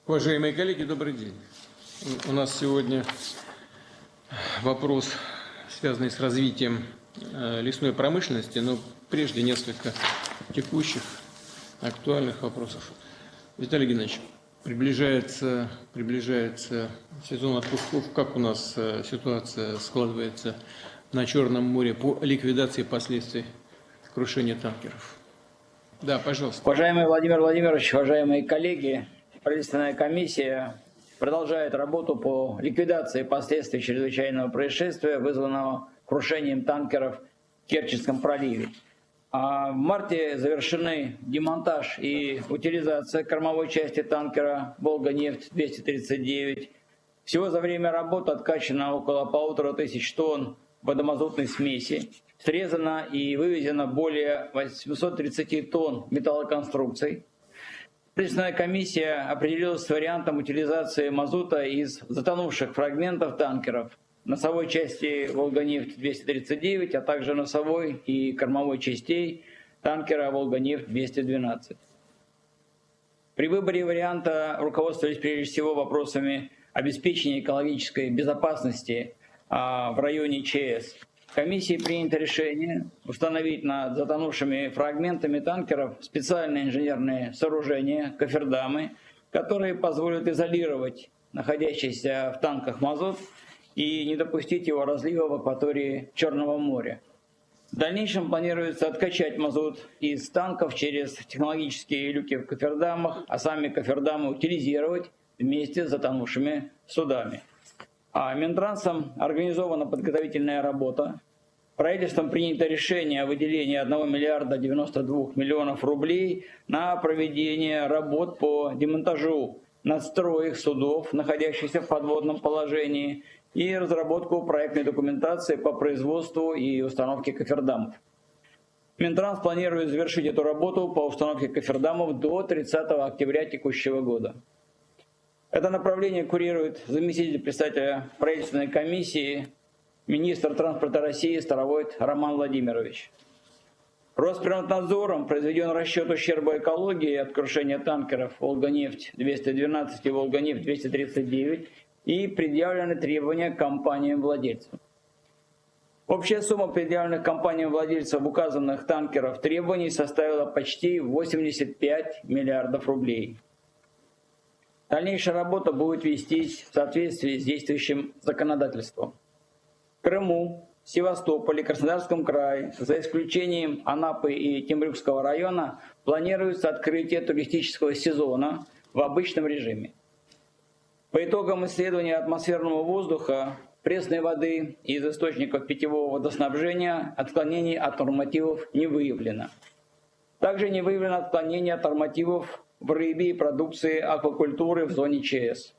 Уважаемые коллеги, добрый день. У нас сегодня вопрос, связанный с развитием лесной промышленности, но прежде несколько текущих, актуальных вопросов. Виталий Геннадьевич, приближается сезон отпусков. Как у нас ситуация складывается на Черном море по ликвидации последствий крушения танкеров? Да, пожалуйста. Уважаемый Владимир Владимирович, уважаемые коллеги, правительственная комиссия продолжает работу по ликвидации последствий чрезвычайного происшествия, вызванного крушением танкеров в Керченском проливе. В марте завершены демонтаж и утилизация кормовой части танкера «Волга-нефть-239». Всего за время работы откачано около 1500 тонн водомазутной смеси, срезано и вывезено более 830 тонн металлоконструкций. Правительственная комиссия определилась с вариантом утилизации мазута из затонувших фрагментов танкеров, носовой части «Волга-нефть-239», а также носовой и кормовой частей танкера «Волга-нефть-212». При выборе варианта руководствовались прежде всего вопросами обеспечения экологической безопасности в районе ЧС. Комиссией принято решение установить над затонувшими фрагментами танкеров специальные инженерные сооружения, кофердамы, которые позволят изолировать находящийся в танках мазут и не допустить его разлива в акватории Черного моря. В дальнейшем планируется откачать мазут из танков через технологические люки в кофердамах, а сами кофердамы утилизировать вместе с затонувшими судами. Минтрансом организована подготовительная работа. Правительством принято решение о выделении 1 миллиарда 92 миллионов рублей на проведение работ по демонтажу надстроек судов, находящихся в подводном положении, и разработку проектной документации по производству и установке кофердамов. Минтранс планирует завершить эту работу по установке кофердамов до 30 октября текущего года. Это направление курирует заместитель председателя правительственной комиссии, министр транспорта России Старовойт Роман Владимирович. Росприроднадзором произведен расчет ущерба экологии от крушения танкеров «Волга-нефть-212» и «Волга-нефть-239» и предъявлены требования к компаниям-владельцам. Общая сумма предъявленных компаниям-владельцам указанных танкеров требований составила почти 85 миллиардов рублей. Дальнейшая работа будет вестись в соответствии с действующим законодательством. В Крыму, Севастополе, Краснодарском крае, за исключением Анапы и Темрюкского района, планируется открытие туристического сезона в обычном режиме. По итогам исследования атмосферного воздуха, пресной воды и из источников питьевого водоснабжения отклонений от нормативов не выявлено. Также не выявлено отклонений от нормативов в рыбе и продукции аквакультуры в зоне ЧС.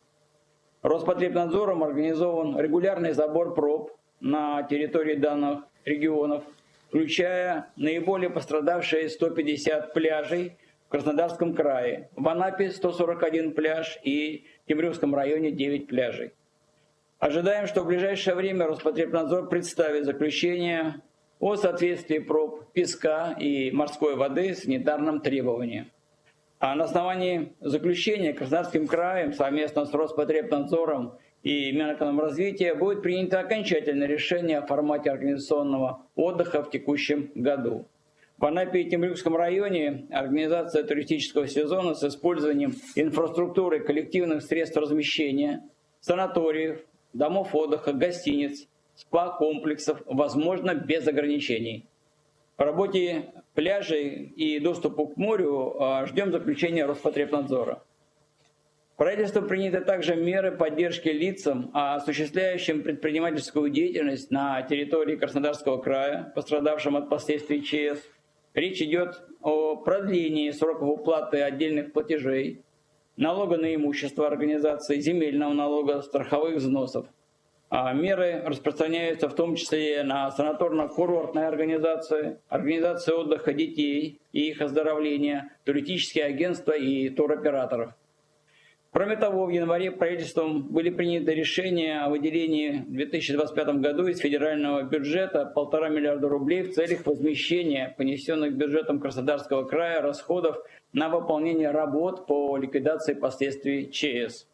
Роспотребнадзором организован регулярный забор проб на территории данных регионов, включая наиболее пострадавшие 150 пляжей в Краснодарском крае, в Анапе 141 пляж и в Темрюкском районе 9 пляжей. Ожидаем, что в ближайшее время Роспотребнадзор представит заключение о соответствии проб песка и морской воды санитарным требованиям. А на основании заключения Краснодарским краем совместно с Роспотребнадзором и Минэкономразвития будет принято окончательное решение о формате организационного отдыха в текущем году. В Анапе и Темрюкском районе организация туристического сезона с использованием инфраструктуры коллективных средств размещения, санаториев, домов отдыха, гостиниц, спа-комплексов возможно без ограничений. По работе пляжей и доступу к морю ждем заключения Роспотребнадзора. Правительством приняты также меры поддержки лицам, осуществляющим предпринимательскую деятельность на территории Краснодарского края, пострадавшим от последствий ЧС. Речь идет о продлении сроков уплаты отдельных платежей, налога на имущество организации, земельного налога, страховых взносов. Меры распространяются в том числе на санаторно-курортные организации, организации отдыха детей и их оздоровления, туристические агентства и туроператоров. Кроме того, в январе правительством были приняты решения о выделении в 2025 году из федерального бюджета 1,5 миллиарда рублей в целях возмещения понесенных бюджетом Краснодарского края расходов на выполнение работ по ликвидации последствий ЧС.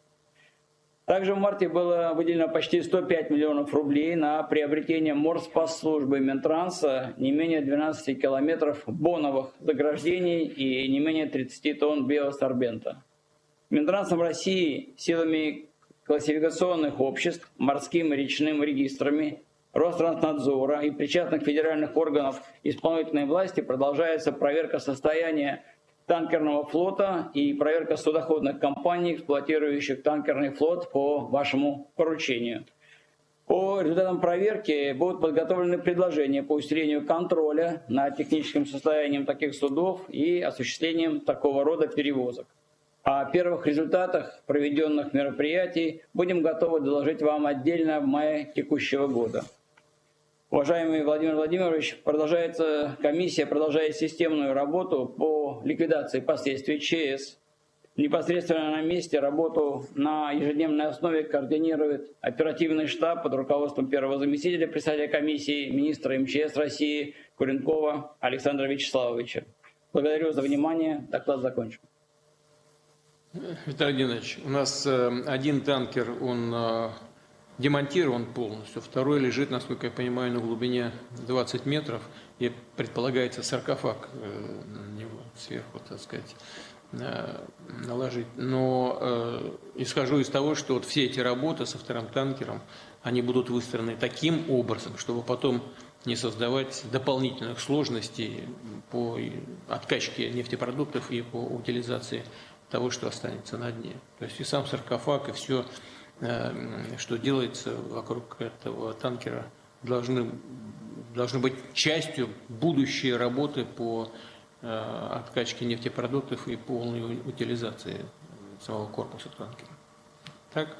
Также в марте было выделено почти 105 миллионов рублей на приобретение морспасслужбы Минтранса не менее 12 километров боновых заграждений и не менее 30 тонн биосорбента. Минтрансом России силами классификационных обществ, морским и речным регистрами, Ространснадзора и причастных федеральных органов исполнительной власти продолжается проверка состояния танкерного флота и проверка судоходных компаний, эксплуатирующих танкерный флот по вашему поручению. По результатам проверки будут подготовлены предложения по усилению контроля над техническим состоянием таких судов и осуществлением такого рода перевозок. О первых результатах проведенных мероприятий будем готовы доложить вам отдельно в мае текущего года. Уважаемый Владимир Владимирович, комиссия продолжает системную работу по ликвидации последствий ЧС. Непосредственно на месте работу на ежедневной основе координирует оперативный штаб под руководством первого заместителя председателя комиссии, министра МЧС России Куренкова Александра Вячеславовича. Благодарю за внимание. Доклад закончен. Виталий Геннадьевич, у нас один танкер, он демонтирован полностью, второй лежит, насколько я понимаю, на глубине 20 метров, и предполагается саркофаг на него сверху, так сказать, наложить. Но исхожу из того, что вот все эти работы со вторым танкером, они будут выстроены таким образом, чтобы потом не создавать дополнительных сложностей по откачке нефтепродуктов и по утилизации того, что останется на дне. То есть и сам саркофаг, и все, что делается вокруг этого танкера, должны быть частью будущей работы по откачке нефтепродуктов и полной утилизации самого корпуса танкера. Так?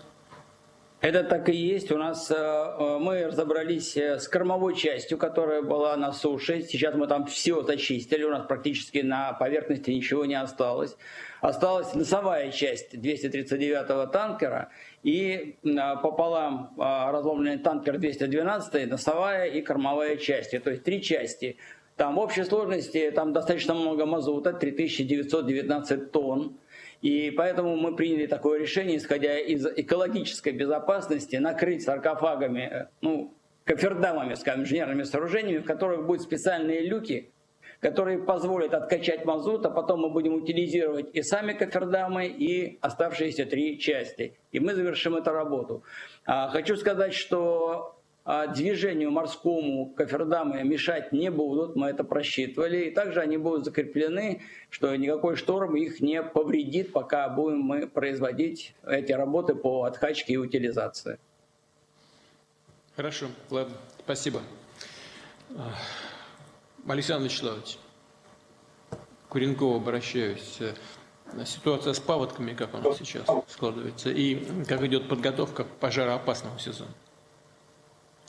Это так и есть. У нас мы разобрались с кормовой частью, которая была на суше. Сейчас мы там все зачистили. У нас практически на поверхности ничего не осталось. Осталась носовая часть 239-го танкера и пополам разломленный танкер 212, носовая и кормовая части. То есть 3 части. Там в общей сложности там достаточно много мазута, 3919 тонн. И поэтому мы приняли такое решение, исходя из экологической безопасности, накрыть саркофагами, кофердамами, скажем, инженерными сооружениями, в которых будут специальные люки, которые позволят откачать мазут, а потом мы будем утилизировать и сами кофердамы, и оставшиеся 3 части. И мы завершим эту работу. Хочу сказать, что движению морскому кофердамы мешать не будут, мы это просчитывали. И также они будут закреплены, что никакой шторм их не повредит, пока будем мы производить эти работы по откачке и утилизации. Хорошо, ладно, спасибо. Александр Вячеславович, к Куренкову обращаюсь. Ситуация с паводками, как она сейчас складывается, и как идет подготовка к пожароопасному сезону?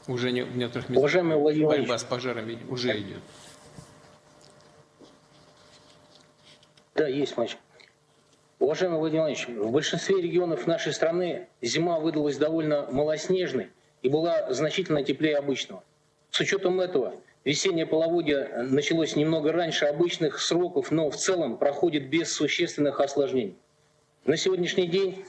Уже в некоторых местах Уважаемый Владимир борьба с пожарами уже идет. Да, есть матч. Уважаемый Владимир Владимирович, в большинстве регионов нашей страны зима выдалась довольно малоснежной и была значительно теплее обычного. С учетом этого, весеннее половодье началось немного раньше обычных сроков, но в целом проходит без существенных осложнений. На сегодняшний день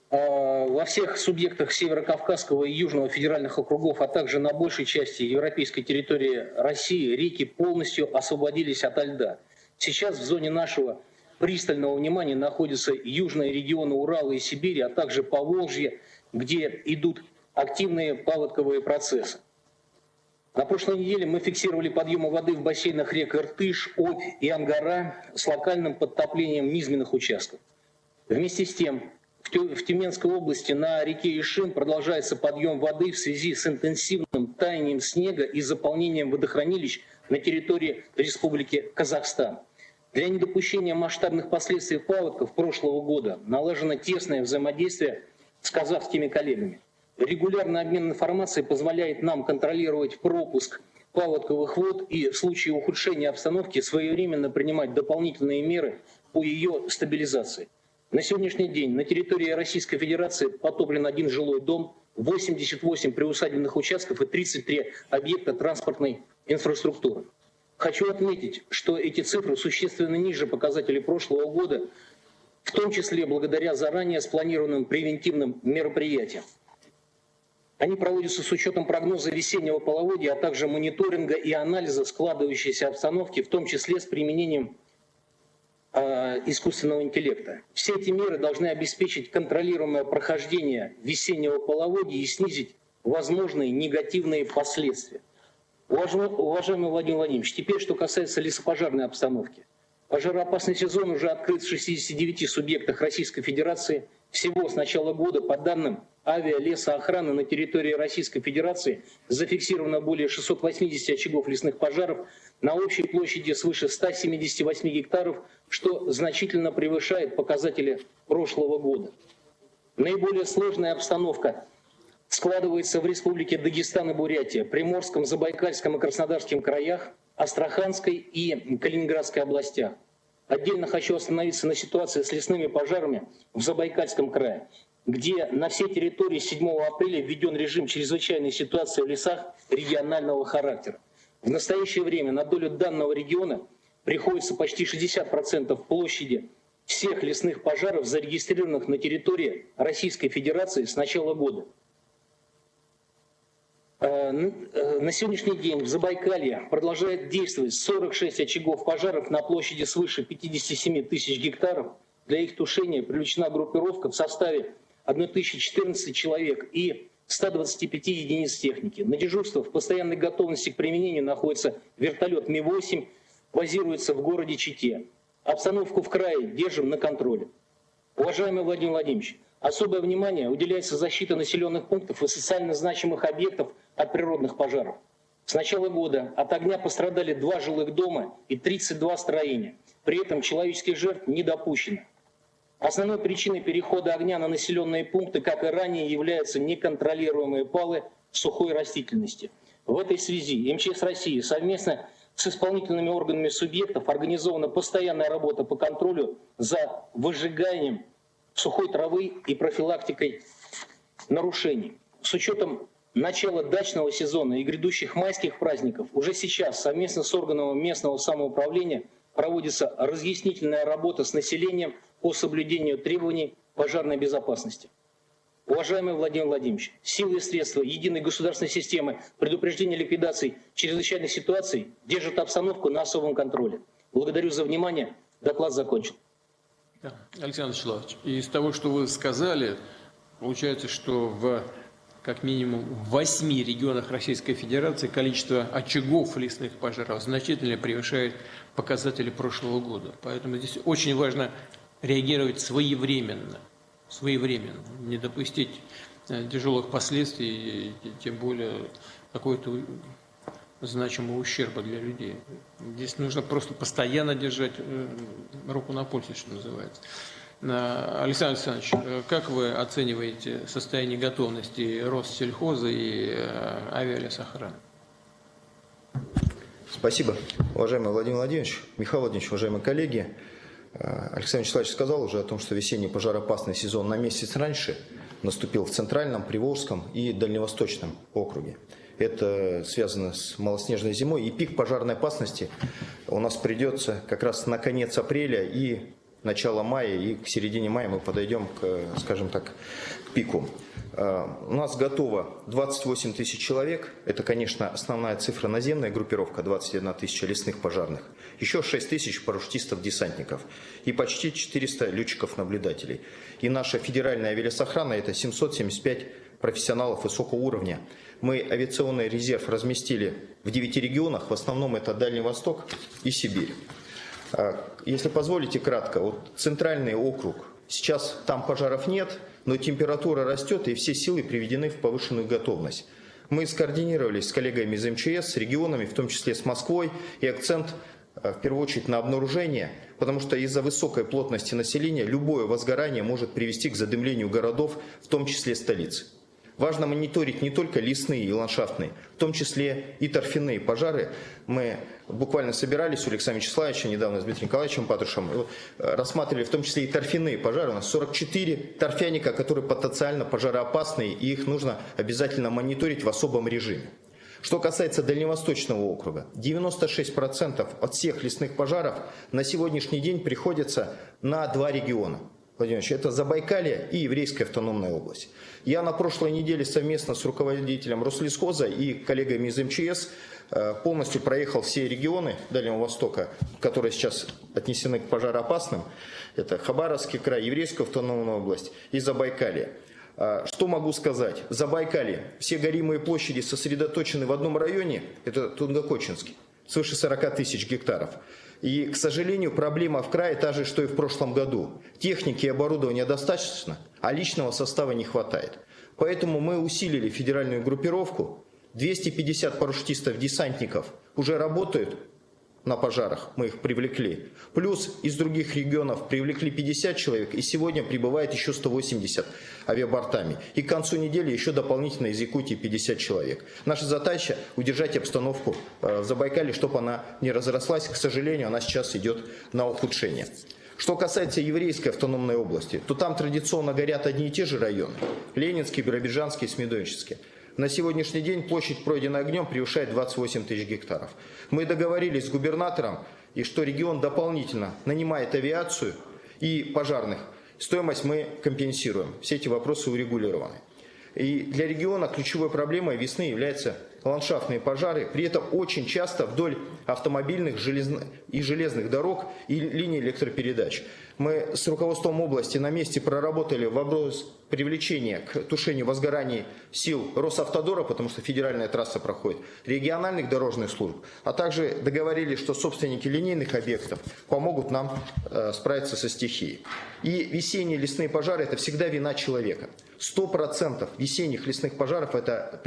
во всех субъектах Северо-Кавказского и Южного федеральных округов, а также на большей части европейской территории России реки полностью освободились ото льда. Сейчас в зоне нашего пристального внимания находятся южные регионы Урала и Сибири, а также Поволжье, где идут активные паводковые процессы. На прошлой неделе мы фиксировали подъемы воды в бассейнах рек Иртыш, Обь и Ангара с локальным подтоплением низменных участков. Вместе с тем, в Тюменской области на реке Ишим продолжается подъем воды в связи с интенсивным таянием снега и заполнением водохранилищ на территории Республики Казахстан. Для недопущения масштабных последствий паводков прошлого года налажено тесное взаимодействие с казахскими коллегами. Регулярный обмен информацией позволяет нам контролировать пропуск паводковых вод и в случае ухудшения обстановки своевременно принимать дополнительные меры по ее стабилизации. На сегодняшний день на территории Российской Федерации потоплен 1 жилой дом, 88 приусадебных участков и 33 объекта транспортной инфраструктуры. Хочу отметить, что эти цифры существенно ниже показателей прошлого года, в том числе благодаря заранее спланированным превентивным мероприятиям. Они проводятся с учетом прогноза весеннего половодья, а также мониторинга и анализа складывающейся обстановки, в том числе с применением искусственного интеллекта. Все эти меры должны обеспечить контролируемое прохождение весеннего половодья и снизить возможные негативные последствия. Уважаемый Владимир Владимирович, теперь что касается лесопожарной обстановки. Пожароопасный сезон уже открыт в 69 субъектах Российской Федерации. Всего с начала года, по данным авиалесоохраны, на территории Российской Федерации зафиксировано более 680 очагов лесных пожаров на общей площади свыше 178 гектаров, что значительно превышает показатели прошлого года. Наиболее сложная обстановка складывается в Республике Дагестан и Бурятия, Приморском, Забайкальском и Краснодарском краях, Астраханской и Калининградской областях. Отдельно хочу остановиться на ситуации с лесными пожарами в Забайкальском крае, где на всей территории с 7 апреля введен режим чрезвычайной ситуации в лесах регионального характера. В настоящее время на долю данного региона приходится почти 60% площади всех лесных пожаров, зарегистрированных на территории Российской Федерации с начала года. На сегодняшний день в Забайкалье продолжает действовать 46 очагов пожаров на площади свыше 57 тысяч гектаров. Для их тушения привлечена группировка в составе 1014 человек и 125 единиц техники. На дежурство в постоянной готовности к применению находится вертолет Ми-8, базируется в городе Чите. Обстановку в крае держим на контроле. Уважаемый Владимир Владимирович, особое внимание уделяется защите населенных пунктов и социально значимых объектов от природных пожаров. С начала года от огня пострадали 2 жилых дома и 32 строения. При этом человеческих жертв не допущено. Основной причиной перехода огня на населенные пункты, как и ранее, являются неконтролируемые палы сухой растительности. В этой связи МЧС России совместно с исполнительными органами субъектов организована постоянная работа по контролю за выжиганием сухой травы и профилактикой нарушений. С учетом начала дачного сезона и грядущих майских праздников уже сейчас совместно с органами местного самоуправления проводится разъяснительная работа с населением по соблюдению требований пожарной безопасности. Уважаемый Владимир Владимирович, силы и средства единой государственной системы предупреждения ликвидации чрезвычайных ситуаций держат обстановку на особом контроле. Благодарю за внимание. Доклад закончен. Да. Александр Вячеславович, из того, что вы сказали, получается, что как минимум в 8 регионах Российской Федерации количество очагов лесных пожаров значительно превышает показатели прошлого года. Поэтому здесь очень важно реагировать своевременно, не допустить тяжелых последствий, тем более какой-то значимого ущерба для людей. Здесь нужно просто постоянно держать руку на пульсе, что называется. Александр Александрович, как вы оцениваете состояние готовности Россельхоза и авиалесохраны? Спасибо, уважаемый Владимир Владимирович, Михаил Владимирович, уважаемые коллеги. Александр Вячеславович сказал уже о том, что весенний пожароопасный сезон на месяц раньше наступил в Центральном, Приволжском и Дальневосточном округе. Это связано с малоснежной зимой, и пик пожарной опасности у нас придется как раз на конец апреля и начало мая, и к середине мая мы подойдем к, скажем так, к пику. У нас готово 28 тысяч человек, это, конечно, основная цифра наземная группировка, 21 тысяча лесных пожарных, еще 6 тысяч парашютистов-десантников и почти 400 летчиков-наблюдателей. И наша федеральная авиалесохрана – это 775 профессионалов высокого уровня. Мы авиационный резерв разместили в 9 регионах, в основном это Дальний Восток и Сибирь. Если позволите кратко, вот центральный округ, сейчас там пожаров нет, но температура растет и все силы приведены в повышенную готовность. Мы скоординировались с коллегами из МЧС, с регионами, в том числе с Москвой, и акцент в первую очередь на обнаружение, потому что из-за высокой плотности населения любое возгорание может привести к задымлению городов, в том числе столицы. Важно мониторить не только лесные и ландшафтные, в том числе и торфяные пожары. Мы буквально собирались у Александра Вячеславовича, недавно с Дмитрием Николаевичем Патрушем, рассматривали в том числе и торфяные пожары. У нас 44 торфяника, которые потенциально пожароопасные, и их нужно обязательно мониторить в особом режиме. Что касается Дальневосточного округа, 96% от всех лесных пожаров на сегодняшний день приходится на два региона. Владимир Ильич, это Забайкалье и Еврейская автономная область. Я на прошлой неделе совместно с руководителем Рослесхоза и коллегами из МЧС полностью проехал все регионы Дальнего Востока, которые сейчас отнесены к пожароопасным. Это Хабаровский край, Еврейская автономная область и Забайкалье. Что могу сказать? В Забайкалье все горимые площади сосредоточены в одном районе, это Тунгокочинский, свыше 40 тысяч гектаров. И, к сожалению, проблема в крае та же, что и в прошлом году. Техники и оборудования достаточно, а личного состава не хватает. Поэтому мы усилили федеральную группировку. 250 парашютистов-десантников уже работают на пожарах, мы их привлекли. Плюс из других регионов привлекли 50 человек, и сегодня прибывает еще 180 авиабортами. И к концу недели еще дополнительно из Якутии 50 человек. Наша задача удержать обстановку в Забайкалье, чтобы она не разрослась. К сожалению, она сейчас идет на ухудшение. Что касается Еврейской автономной области, то там традиционно горят одни и те же районы. Ленинский, Биробиджанский, Смедовический. На сегодняшний день площадь, пройденная огнем, превышает 28 тысяч гектаров. Мы договорились с губернатором, и что регион дополнительно нанимает авиацию и пожарных. Стоимость мы компенсируем. Все эти вопросы урегулированы. И для региона ключевой проблемой весны являются ландшафтные пожары. При этом очень часто вдоль автомобильных и железных дорог и линий электропередач. Мы с руководством области на месте проработали вопрос привлечения к тушению возгораний сил Росавтодора, потому что федеральная трасса проходит, региональных дорожных служб, а также договорились, что собственники линейных объектов помогут нам справиться со стихией. И весенние лесные пожары – это всегда вина человека. 100% весенних лесных пожаров – это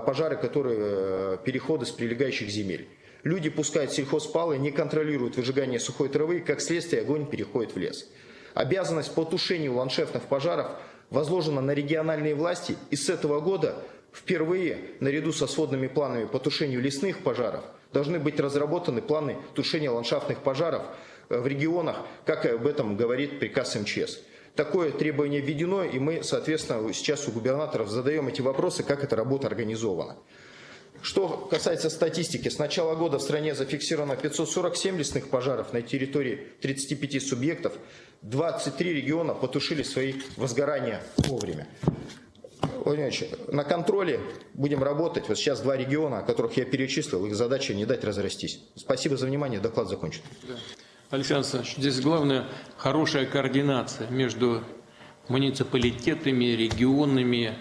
пожары, которые переходы с прилегающих земель. Люди пускают сельхозпалы, не контролируют выжигание сухой травы, и как следствие огонь переходит в лес. Обязанность по тушению ландшафтных пожаров возложена на региональные власти, и с этого года впервые, наряду со сводными планами по тушению лесных пожаров, должны быть разработаны планы тушения ландшафтных пожаров в регионах, как об этом говорит приказ МЧС. Такое требование введено, и мы, соответственно, сейчас у губернаторов задаем эти вопросы, как эта работа организована. Что касается статистики, с начала года в стране зафиксировано 547 лесных пожаров на территории 35 субъектов. 23 региона потушили свои возгорания вовремя. Владимир Ильич, на контроле будем работать. Вот сейчас два региона, о которых я перечислил, их задача не дать разрастись. Спасибо за внимание, доклад закончен. Александр Александрович, здесь главное хорошая координация между муниципалитетами, регионами,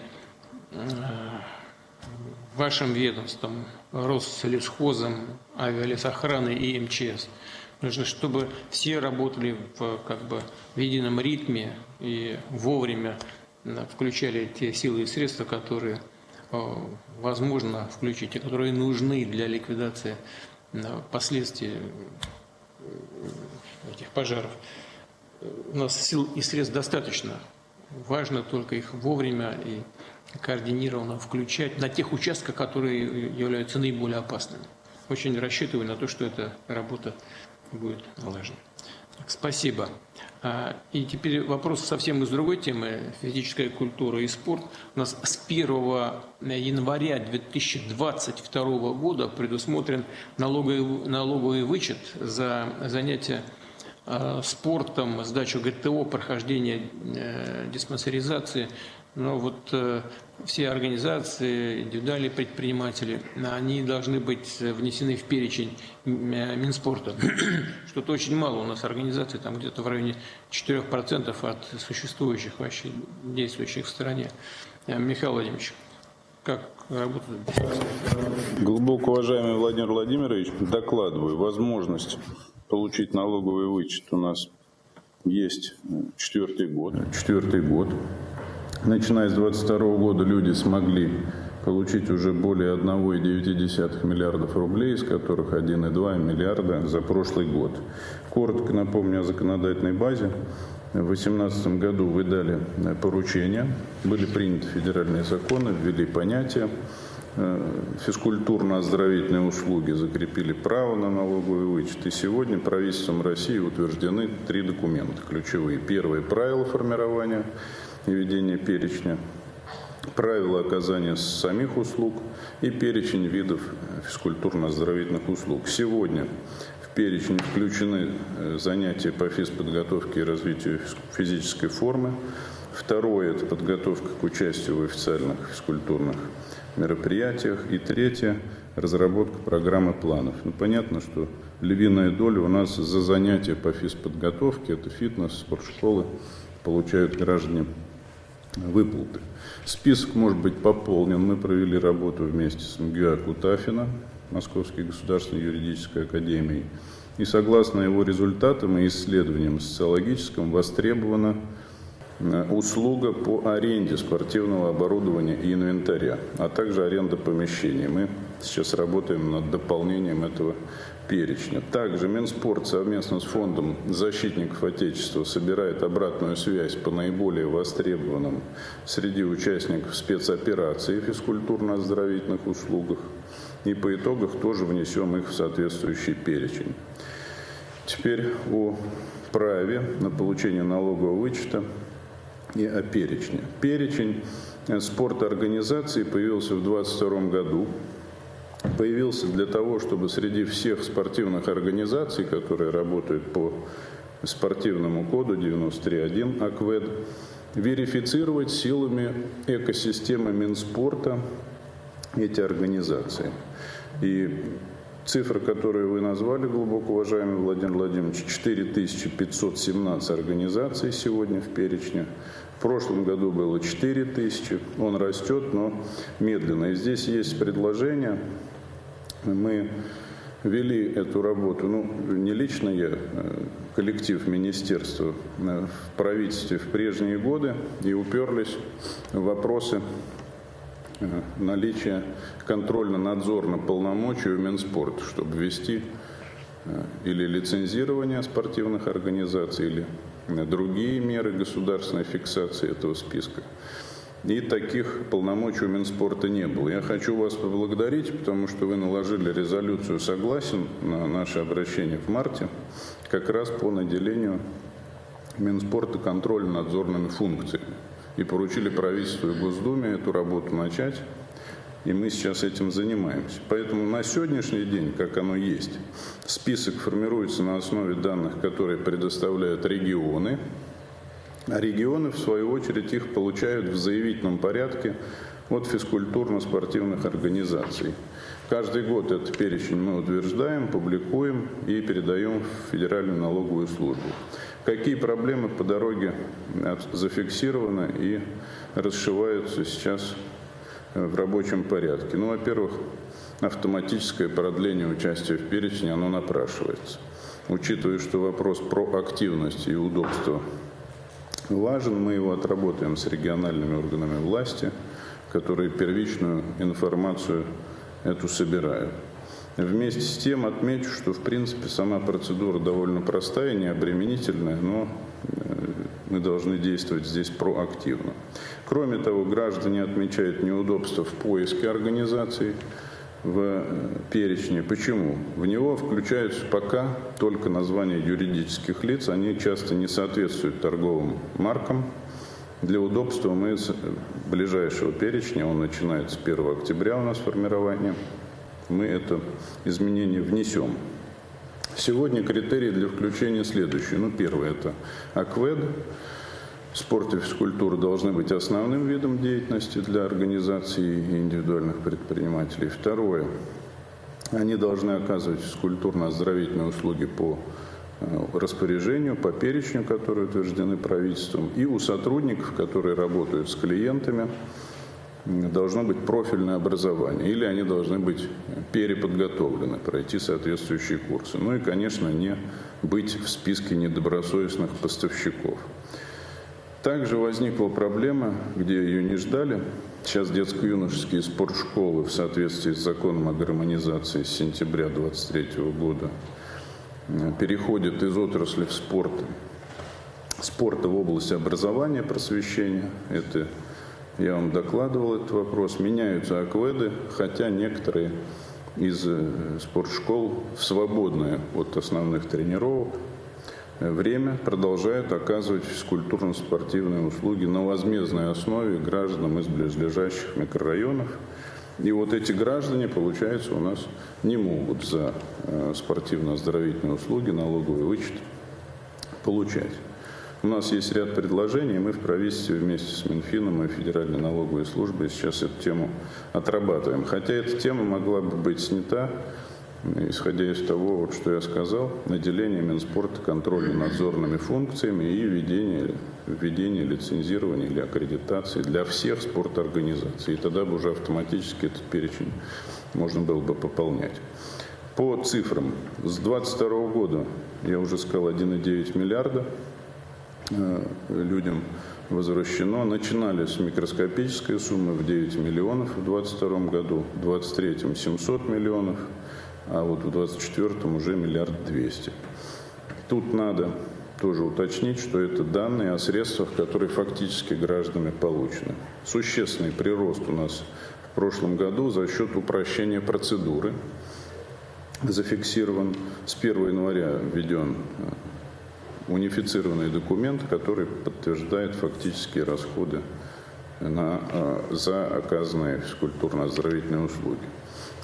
вашим ведомством, Рослесхозом, авиалесохраной и МЧС. Нужно, чтобы все работали в едином ритме и вовремя включали те силы и средства, которые возможно включить, и которые нужны для ликвидации последствий этих пожаров. У нас сил и средств достаточно. Важно только их вовремя и координированно включать на тех участках, которые являются наиболее опасными. Очень рассчитываю на то, что эта работа будет налажена. Спасибо. И теперь вопрос совсем из другой темы. Физическая культура и спорт. У нас с 1 января 2022 года предусмотрен налоговый вычет за занятия спортом, сдачу ГТО, прохождение диспансеризации. Но вот все организации, индивидуальные предприниматели, они должны быть внесены в перечень Минспорта. Что-то очень мало у нас организаций, там где-то в районе 4% от существующих, вообще действующих в стране. Михаил Владимирович, как работает? Глубоко уважаемый Владимир Владимирович, докладываю, возможность получить налоговый вычет у нас есть четвертый год. Начиная с 2022 года люди смогли получить уже более 1,9 миллиардов рублей, из которых 1,2 миллиарда за прошлый год. Коротко напомню о законодательной базе. В 2018 году вы дали поручения, были приняты федеральные законы, ввели понятия физкультурно-оздоровительные услуги, закрепили право на налоговый вычет. И сегодня правительством России утверждены 3 документа ключевые. Первое – правила формирования и ведения перечня, правила оказания самих услуг и перечень видов физкультурно-оздоровительных услуг. Сегодня в перечень включены занятия по физподготовке и развитию физической формы. Второе – это подготовка к участию в официальных физкультурных мероприятиях. И третье – разработка программы планов. Понятно, что львиная доля у нас за занятия по физподготовке, это фитнес, спортшколы, получают граждане выплаты. Список может быть пополнен. Мы провели работу вместе с МГУ Кутафина, Московской государственной юридической академией. И согласно его результатам и исследованиям социологическим востребована услуга по аренде спортивного оборудования и инвентаря, а также аренда помещений. Мы сейчас работаем над дополнением этого перечня. Также Минспорт совместно с Фондом защитников Отечества собирает обратную связь по наиболее востребованным среди участников спецопераций в физкультурно-оздоровительных услугах. И по итогам тоже внесем их в соответствующий перечень. Теперь о праве на получение налогового вычета и о перечне. Перечень спорторганизаций появился в 2022 году. Появился для того, чтобы среди всех спортивных организаций, которые работают по спортивному коду 93.1 АКВЭД, верифицировать силами экосистемы Минспорта эти организации. И цифра, которую вы назвали, глубоко уважаемый Владимир Владимирович, 4517 организаций сегодня в перечне. В прошлом году было 4000, он растет, но медленно. И здесь есть предложение. Мы вели эту работу, не лично я, коллектив министерства в правительстве в прежние годы и уперлись в вопросы наличия контрольно-надзорных полномочий у Минспорта, чтобы ввести или лицензирование спортивных организаций, или другие меры государственной фиксации этого списка. И таких полномочий у Минспорта не было. Я хочу вас поблагодарить, потому что вы наложили резолюцию согласен на наше обращение в марте, как раз по наделению Минспорта контрольно-надзорными функциями. И поручили правительству и Госдуме эту работу начать, и мы сейчас этим занимаемся. Поэтому на сегодняшний день, как оно есть, список формируется на основе данных, которые предоставляют регионы, а регионы, в свою очередь, их получают в заявительном порядке от физкультурно-спортивных организаций. Каждый год этот перечень мы утверждаем, публикуем и передаем в Федеральную налоговую службу. Какие проблемы по дороге зафиксированы и расшиваются сейчас в рабочем порядке? Во-первых, автоматическое продление участия в перечне, оно напрашивается. Учитывая, что вопрос про активность и удобство важен, мы его отработаем с региональными органами власти, которые первичную информацию эту собирают. Вместе с тем отмечу, что в принципе сама процедура довольно простая, необременительная, но мы должны действовать здесь проактивно. Кроме того, граждане отмечают неудобства в поиске организаций в перечне. Почему? В него включаются пока только названия юридических лиц, они часто не соответствуют торговым маркам. Для удобства мы с ближайшего перечня, он начинается 1 октября у нас формирование, мы это изменение внесем. Сегодня критерии для включения следующие. Первое – это АКВЭД. Спорт и физкультура должны быть основным видом деятельности для организаций и индивидуальных предпринимателей. Второе – они должны оказывать физкультурно-оздоровительные услуги по распоряжению, по перечню, которые утверждены правительством. И у сотрудников, которые работают с клиентами, должно быть профильное образование, или они должны быть переподготовлены, пройти соответствующие курсы. И, конечно, не быть в списке недобросовестных поставщиков. Также возникла проблема, где ее не ждали. Сейчас детско-юношеские спортшколы в соответствии с законом о гармонизации с сентября 2023 года переходят из отрасли в спорт спорта в области образования, просвещения. Это я вам докладывал этот вопрос. Меняются акведы, хотя некоторые из спортшкол в свободное от основных тренировок время продолжают оказывать физкультурно-спортивные услуги на возмездной основе гражданам из близлежащих микрорайонов. И вот эти граждане, получается, у нас не могут за спортивно-оздоровительные услуги налоговый вычет получать. У нас есть ряд предложений, мы в правительстве вместе с Минфином и Федеральной налоговой службой сейчас эту тему отрабатываем. Хотя эта тема могла бы быть снята, исходя из того, вот, что я сказал, наделение Минспорта контрольно-надзорными функциями и введение лицензирования или аккредитации для всех спорторганизаций. И тогда бы уже автоматически этот перечень можно было бы пополнять. По цифрам, с 2022 года, я уже сказал, 1,9 миллиарда людям возвращено. Начинали с микроскопической суммы в 9 миллионов в 2022 году, в 2023 700 миллионов, а вот в 2024 уже 1,2 миллиарда. Тут надо тоже уточнить, что это данные о средствах, которые фактически гражданами получены. Существенный прирост у нас в прошлом году за счет упрощения процедуры зафиксирован. С 1 января введен унифицированный документ, который подтверждает фактические расходы за оказанные физкультурно-оздоровительные услуги.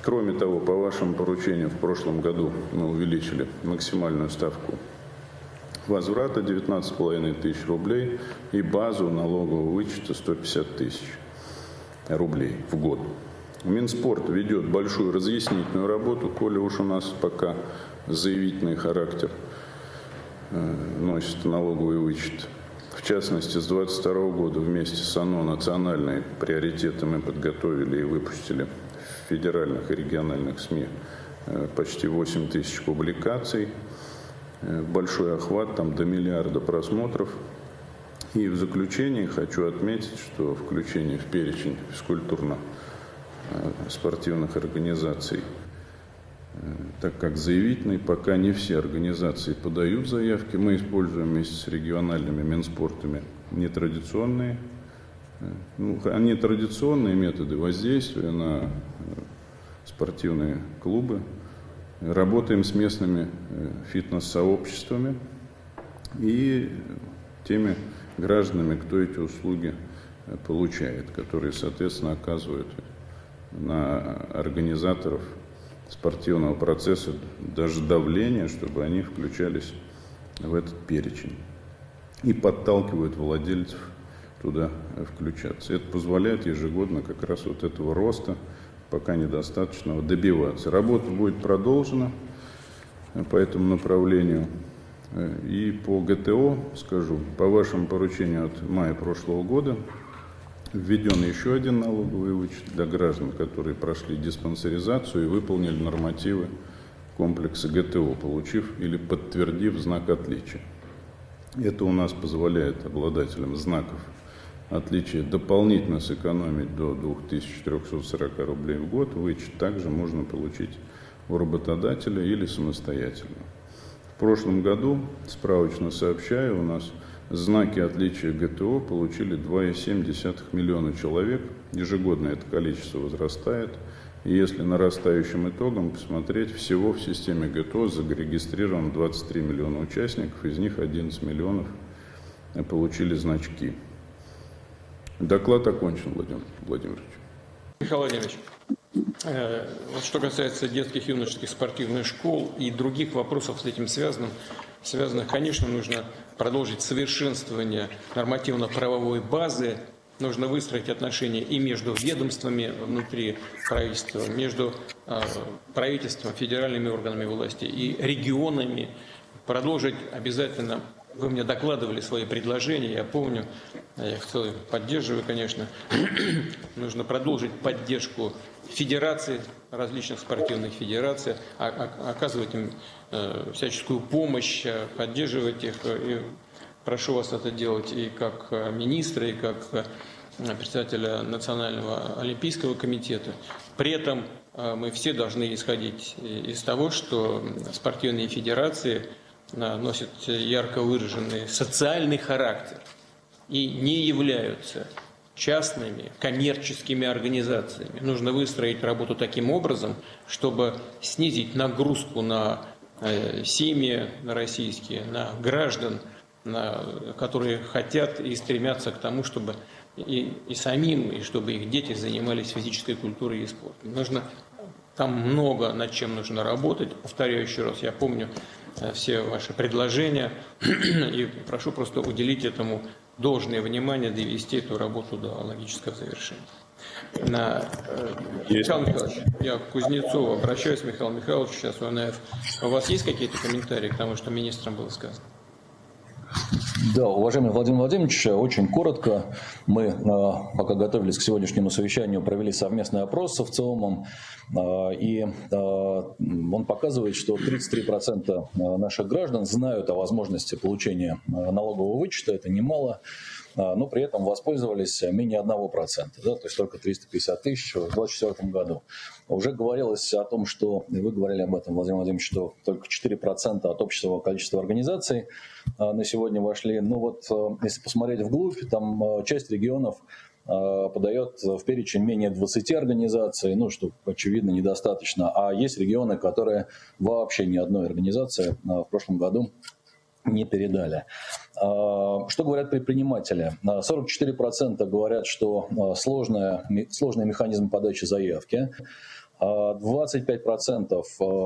Кроме того, по вашему поручению в прошлом году мы увеличили максимальную ставку возврата 19,5 тысяч рублей и базу налогового вычета 150 тысяч рублей в год. Минспорт ведет большую разъяснительную работу, коли уж у нас пока заявительный характер носит налоговый вычет. В частности, с 2022 года вместе с ОНО национальные приоритеты мы подготовили и выпустили в федеральных и региональных СМИ почти 8 тысяч публикаций. Большой охват, там до миллиарда просмотров. И в заключение хочу отметить, что включение в перечень физкультурно-спортивных организаций, так как заявительный, пока не все организации подают заявки. Мы используем вместе с региональными Минспортами нетрадиционные методы воздействия на спортивные клубы. Работаем с местными фитнес-сообществами и теми гражданами, кто эти услуги получает, которые, соответственно, оказывают на организаторов спортивного процесса даже давление, чтобы они включались в этот перечень и подталкивают владельцев туда включаться. Это позволяет ежегодно как раз вот этого роста, пока недостаточного, добиваться. Работа будет продолжена по этому направлению. И по ГТО, скажу, по вашему поручению от мая прошлого года введен еще один налоговый вычет для граждан, которые прошли диспансеризацию и выполнили нормативы комплекса ГТО, получив или подтвердив знак отличия. Это у нас позволяет обладателям знаков отличия дополнительно сэкономить до 2340 рублей в год. Вычет также можно получить у работодателя или самостоятельно. В прошлом году, справочно сообщаю, у нас знаки отличия ГТО получили 2,7 миллиона человек. Ежегодно это количество возрастает. И если нарастающим итогом посмотреть, всего в системе ГТО зарегистрировано 23 миллиона участников, из них 11 миллионов получили значки. Доклад окончен, Владимир Владимирович. Михаил Владимирович, вот что касается детских и юношеских спортивных школ и других вопросов с этим связанных, конечно, нужно продолжить совершенствование нормативно-правовой базы, нужно выстроить отношения и между ведомствами внутри правительства, между правительством, федеральными органами власти и регионами, продолжить обязательно. Вы мне докладывали свои предложения, я помню, я их поддерживаю, конечно. Нужно продолжить поддержку федераций, различных спортивных федераций, оказывать им всяческую помощь, поддерживать их. И прошу вас это делать и как министра, и как председателя Национального олимпийского комитета. При этом мы все должны исходить из того, что спортивные федерации носят ярко выраженный социальный характер и не являются частными коммерческими организациями. Нужно выстроить работу таким образом, чтобы снизить нагрузку на семьи на российские, на граждан, которые хотят и стремятся к тому, чтобы и самим, и чтобы их дети занимались физической культурой и спортом. Там много над чем нужно работать. Повторяю еще раз, я помню все ваши предложения и прошу просто уделить этому должное внимание, довести эту работу до логического завершения. Михаил Михайлович, я к Кузнецову обращаюсь, Михаил Михайлович, сейчас УНФ. У вас есть какие-то комментарии к тому, что министром было сказано? Да, уважаемый Владимир Владимирович, очень коротко. Мы, пока готовились к сегодняшнему совещанию, провели совместный опрос с ВЦИОМом, и он показывает, что 33% наших граждан знают о возможности получения налогового вычета, это немало, но при этом воспользовались менее 1%, да, то есть только 350 тысяч в 2024 году. Уже говорилось о том, что, и вы говорили об этом, Владимир Владимирович, что только 4% от общего количества организаций на сегодня вошли. Ну вот, если посмотреть вглубь, там часть регионов подает в перечень менее 20 организаций, ну, что, очевидно, недостаточно. А есть регионы, которые вообще ни одной организации в прошлом году не передали. Что говорят предприниматели? 44% говорят, что сложный механизм подачи заявки. 25%,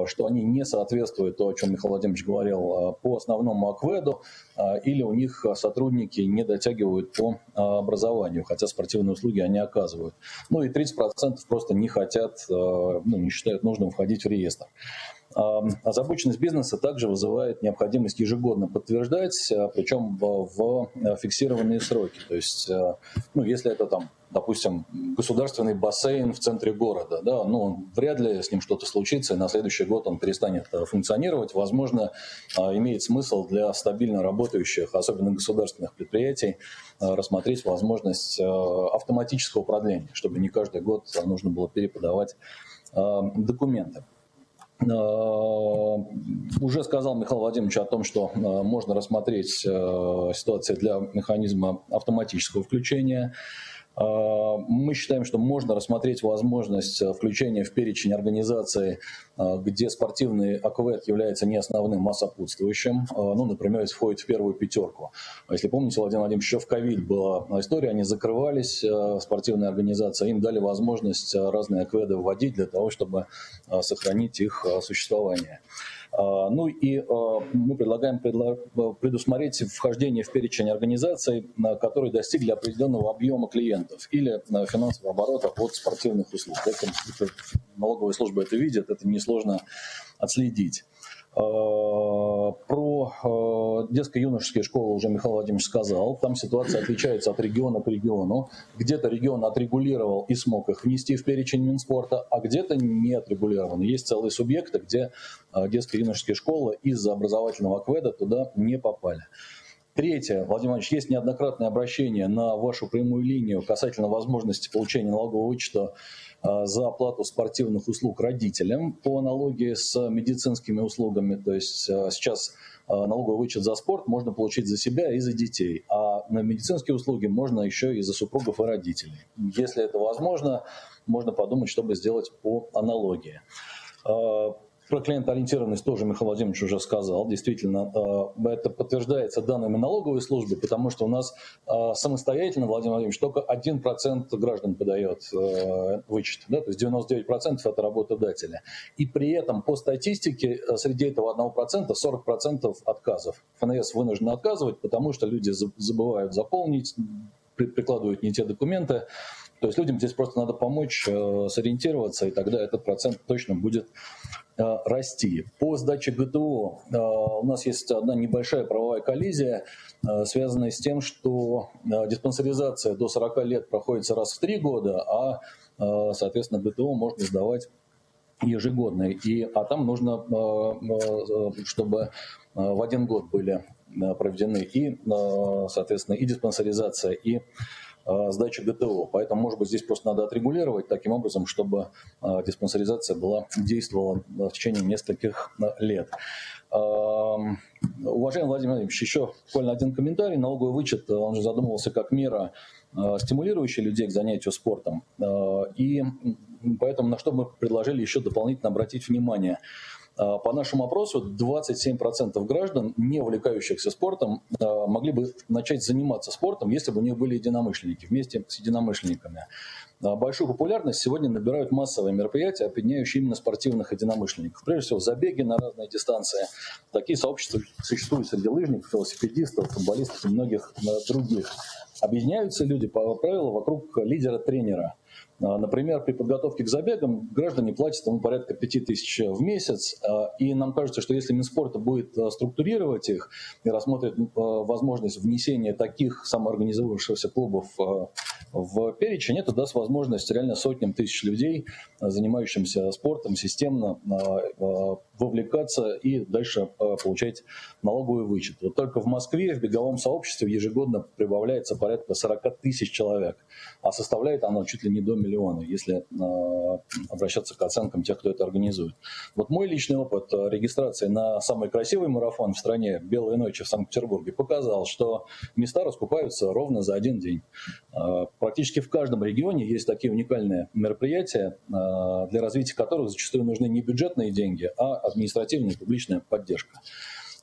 что они не соответствуют тому, о чем Михаил Владимирович говорил, по основному АКВЭДу, или у них сотрудники не дотягивают по образованию, хотя спортивные услуги они оказывают. Ну и 30% просто не хотят, не считают нужным входить в реестр. Озабоченность бизнеса также вызывает необходимость ежегодно подтверждать, причем в фиксированные сроки. То есть, если это там, допустим, государственный бассейн в центре города, да, вряд ли с ним что-то случится, и на следующий год он перестанет функционировать. Возможно, имеет смысл для стабильно работающих, особенно государственных предприятий, рассмотреть возможность автоматического продления, чтобы не каждый год нужно было переподавать документы. Уже сказал Михаил Владимирович о том, что можно рассмотреть ситуацию для механизма автоматического включения. Мы считаем, что можно рассмотреть возможность включения в перечень организаций, где спортивный АКВЭД является не основным, а сопутствующим. Например, если входит в первую пятерку. Если помните, Владимир Владимирович, еще в ковид была история, они закрывались, спортивные организации, им дали возможность разные АКВЭДы вводить для того, чтобы сохранить их существование. Мы предлагаем предусмотреть вхождение в перечень организаций, которые достигли определенного объема клиентов или финансового оборота от спортивных услуг. Налоговая служба это видит, это несложно отследить. Про детско-юношеские школы уже Михаил Владимирович сказал. Там ситуация отличается от региона к региону. Где-то регион отрегулировал и смог их внести в перечень Минспорта, а где-то не отрегулирован. Есть целые субъекты, где детско-юношеские школы из-за образовательного АКВЭДа туда не попали. Третье, Владимир Владимирович, есть неоднократное обращение на вашу прямую линию касательно возможности получения налогового вычета за оплату спортивных услуг родителям по аналогии с медицинскими услугами. То есть сейчас налоговый вычет за спорт можно получить за себя и за детей, а на медицинские услуги можно еще и за супругов и родителей. Если это возможно, можно подумать, чтобы сделать по аналогии. Про клиентоориентированность тоже Михаил Владимирович уже сказал. Действительно, это подтверждается данными налоговой службы, потому что у нас самостоятельно, Владимир Владимирович, только 1% граждан подает вычет. Да? То есть 99% это работодатели. И при этом по статистике среди этого 1% 40% отказов. ФНС вынужден отказывать, потому что люди забывают заполнить, прикладывают не те документы. То есть людям здесь просто надо помочь сориентироваться, и тогда этот процент точно будет расти. По сдаче ГТО у нас есть одна небольшая правовая коллизия, связанная с тем, что диспансеризация до 40 лет проходит раз в 3 года, а, соответственно, ГТО можно сдавать ежегодно. А там нужно, чтобы в 1 год были проведены и, соответственно, и диспансеризация, и сдачи ГТО. Поэтому, может быть, здесь просто надо отрегулировать таким образом, чтобы диспансеризация действовала в течение нескольких лет. Уважаемый Владимир Владимирович, еще буквально один комментарий. Налоговый вычет, он же задумывался как мера, стимулирующая людей к занятию спортом. И поэтому на что мы предложили еще дополнительно обратить внимание. По нашему опросу 27% граждан, не увлекающихся спортом, могли бы начать заниматься спортом, если бы у них были единомышленники, вместе с единомышленниками. Большую популярность сегодня набирают массовые мероприятия, объединяющие именно спортивных единомышленников. Прежде всего, забеги на разные дистанции. Такие сообщества существуют среди лыжников, велосипедистов, футболистов и многих других. Объединяются люди, по правилу, вокруг лидера-тренера. Например, при подготовке к забегам граждане платят ему порядка 5000 в месяц, и нам кажется, что если Минспорта будет структурировать их и рассмотрит возможность внесения таких самоорганизовавшихся клубов в перечень, это даст возможность реально сотням тысяч людей, занимающимся спортом, системно вовлекаться и дальше получать налоговый вычет. Вот только в Москве в беговом сообществе ежегодно прибавляется порядка 40 тысяч человек, а составляет оно чуть ли не до миллиона, если обращаться к оценкам тех, кто это организует. Вот мой личный опыт регистрации на самый красивый марафон в стране «Белые ночи» в Санкт-Петербурге показал, что места раскупаются ровно за один день. Практически в каждом регионе есть такие уникальные мероприятия, для развития которых зачастую нужны не бюджетные деньги, а административная и публичная поддержка.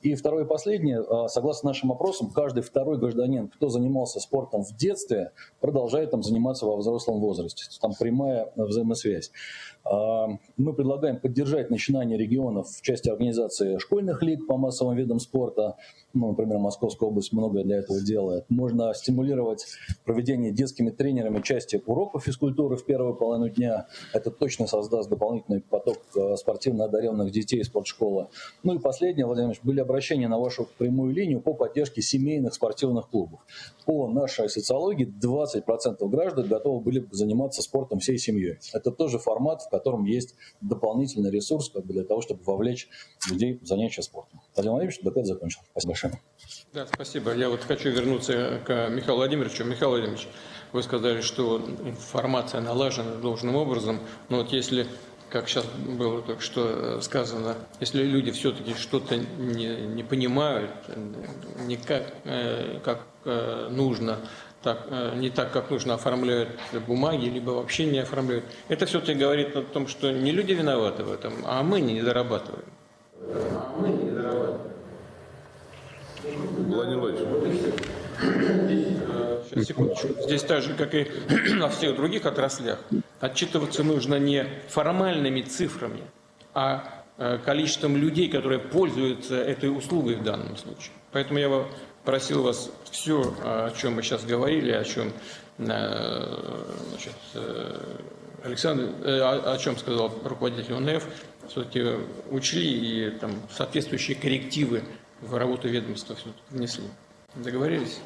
И второе и последнее, согласно нашим опросам, каждый второй гражданин, кто занимался спортом в детстве, продолжает там заниматься во взрослом возрасте. Там прямая взаимосвязь. Мы предлагаем поддержать начинание регионов в части организации школьных лиг по массовым видам спорта. Ну, например, Московская область многое для этого делает. Можно стимулировать проведение детскими тренерами части уроков физкультуры в первую половину дня. Это точно создаст дополнительный поток спортивно одаренных детей из спортшколы. Ну и последнее, Владимир Ильич, были обращения на вашу прямую линию по поддержке семейных спортивных клубов. По нашей социологии 20% граждан готовы были бы заниматься спортом всей семьей. Это тоже формат, в котором есть дополнительный ресурс для того, чтобы вовлечь людей в занятия спортом. Владимир Владимирович, доклад закончил. Спасибо большое. Да, спасибо. Я вот хочу вернуться к Михаилу Владимировичу. Михаил Владимирович, вы сказали, что информация налажена должным образом, но вот если, как сейчас было только что сказано, если люди все-таки что-то не понимают, не как нужно, не так, как нужно оформляют бумаги, либо вообще не оформляют, это все-таки говорит о том, что не люди виноваты в этом, а мы не дорабатываем. Владимир Владимирович. Сейчас, секундочку. Здесь так же, как и на всех других отраслях, отчитываться нужно не формальными цифрами, а количеством людей, которые пользуются этой услугой в данном случае. Поэтому я просил вас все, о чем мы сейчас говорили, о чем Александр, о чем сказал руководитель ОНФ, все-таки учли и там соответствующие коррективы в работу ведомства внесли. Договорились?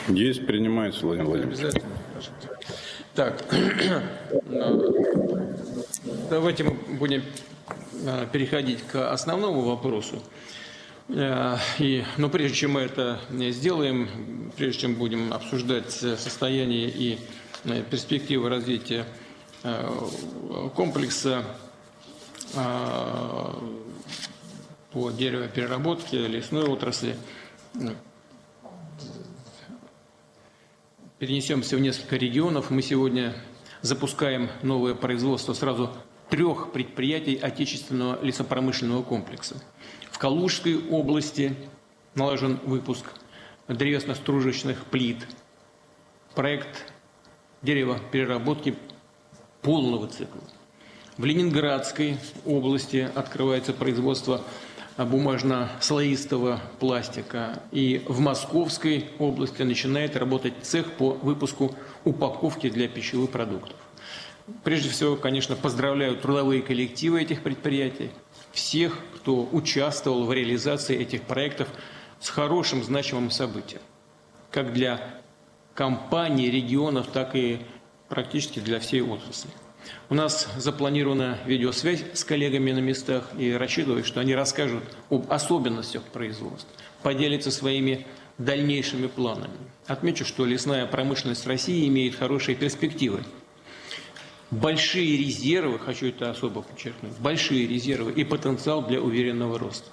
Есть, принимается, Владимир Владимирович. Обязательно. Так, давайте мы будем переходить к основному вопросу. Но прежде чем мы это сделаем, прежде чем будем обсуждать состояние и перспективы развития комплекса по деревопереработке, лесной отрасли, перенесемся в несколько регионов. Мы сегодня запускаем новое производство сразу 3 предприятий отечественного лесопромышленного комплекса. В Калужской области налажен выпуск древесно-стружечных плит. Проект деревопереработки полного цикла. В Ленинградской области открывается производство бумажно-слоистого пластика. И в Московской области начинает работать цех по выпуску упаковки для пищевых продуктов. Прежде всего, конечно, поздравляю трудовые коллективы этих предприятий, всех, кто участвовал в реализации этих проектов с хорошим значимым событием. Как для компаний, регионов, так и практически для всей отрасли. У нас запланирована видеосвязь с коллегами на местах, и рассчитываю, что они расскажут об особенностях производства, поделятся своими дальнейшими планами. Отмечу, что лесная промышленность России имеет хорошие перспективы. Большие резервы, хочу это особо подчеркнуть, большие резервы и потенциал для уверенного роста.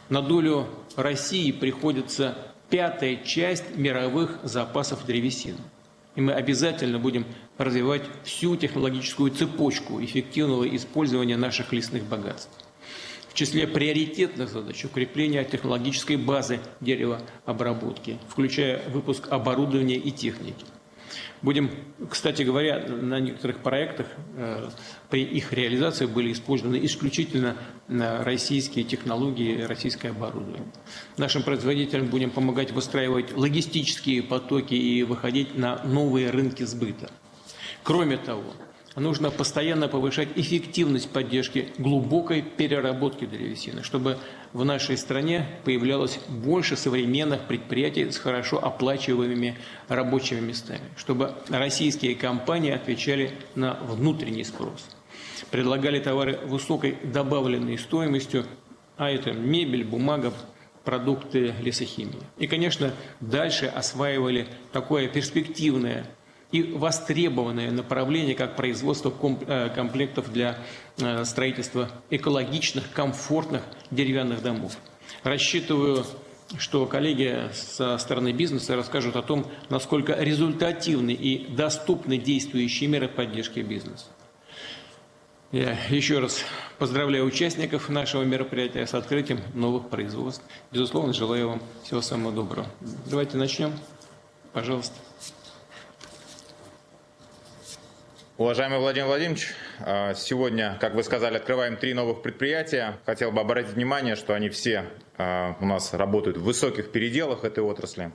На долю России приходится 1/5 часть мировых запасов древесины. И мы обязательно будем развивать всю технологическую цепочку эффективного использования наших лесных богатств. В числе приоритетных задач укрепление технологической базы деревообработки, включая выпуск оборудования и техники. Будем, кстати говоря, на некоторых проектах при их реализации были использованы исключительно российские технологии, российское оборудование. Нашим производителям будем помогать выстраивать логистические потоки и выходить на новые рынки сбыта. Кроме того, нужно постоянно повышать эффективность поддержки глубокой переработки древесины, чтобы в нашей стране появлялось больше современных предприятий с хорошо оплачиваемыми рабочими местами, чтобы российские компании отвечали на внутренний спрос, предлагали товары высокой добавленной стоимостью, а это мебель, бумага, продукты лесохимии. И, конечно, дальше осваивали такое перспективное и востребованное направление, как производство комплектов для строительства экологичных, комфортных деревянных домов. Рассчитываю, что коллеги со стороны бизнеса расскажут о том, насколько результативны и доступны действующие меры поддержки бизнеса. Я еще раз поздравляю участников нашего мероприятия с открытием новых производств. Безусловно, желаю вам всего самого доброго. Давайте начнем. Пожалуйста. Уважаемый Владимир Владимирович, сегодня, как вы сказали, открываем 3 новых предприятия. Хотел бы обратить внимание, что они все у нас работают в высоких переделах этой отрасли.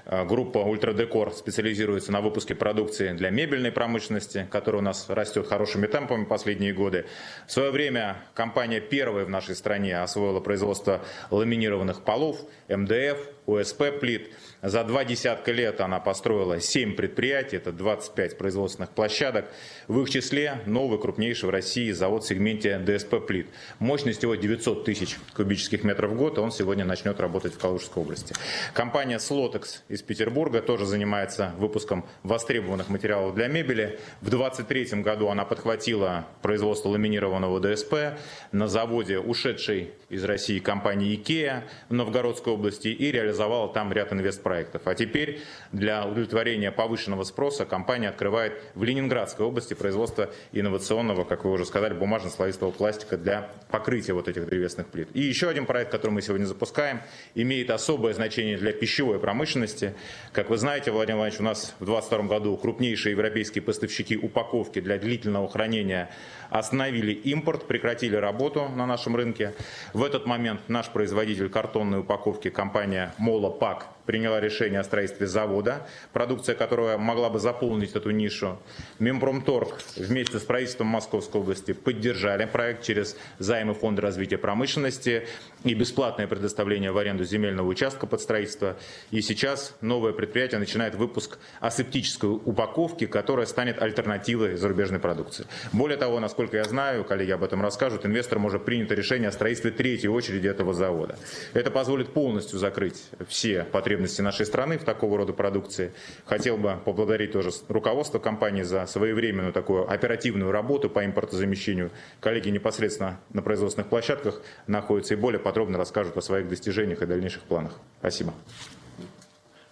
Группа «Ультрадекор» специализируется на выпуске продукции для мебельной промышленности, которая у нас растет хорошими темпами последние годы. В свое время компания первая в нашей стране освоила производство ламинированных полов, МДФ, УСП плит. За 2 десятка лет она построила 7 предприятий, это 25 производственных площадок. В их числе новый крупнейший в России завод в сегменте ДСП плит. Мощность его 900 тысяч кубических метров в год, и он сегодня начнет работать в Калужской области. Компания «Слотекс» из Петербурга тоже занимается выпуском востребованных материалов для мебели. В 2023 году она подхватила производство ламинированного ДСП на заводе, ушедшей из России компании «Икеа» в Новгородской области, и реализовала там ряд инвестпроектов. А теперь для удовлетворения повышенного спроса компания открывает в Ленинградской области производство инновационного, как вы уже сказали, бумажно-слоистого пластика для покрытия вот этих древесных плит. И еще один проект, который мы сегодня запускаем, имеет особое значение для пищевой промышленности. Как вы знаете, Владимир Владимирович, у нас в 2022 году крупнейшие европейские поставщики упаковки для длительного хранения остановили импорт, прекратили работу на нашем рынке. В этот момент наш производитель картонной упаковки, компания «Молопак», приняла решение о строительстве завода, продукция которая могла бы заполнить эту нишу. Минпромторг вместе с правительством Московской области поддержали проект через займы Фонда развития промышленности и бесплатное предоставление в аренду земельного участка под строительство. И сейчас новое предприятие начинает выпуск асептической упаковки, которая станет альтернативой зарубежной продукции. Более того, насколько я знаю, коллеги об этом расскажут, инвестором уже принято решение о строительстве 3-й очереди этого завода. Это позволит полностью закрыть все потребности нашей страны в такого рода продукции. Хотел бы поблагодарить тоже руководство компании за своевременную такую оперативную работу по импортозамещению. Коллеги непосредственно на производственных площадках находятся и более подробно расскажут о своих достижениях и дальнейших планах. Спасибо.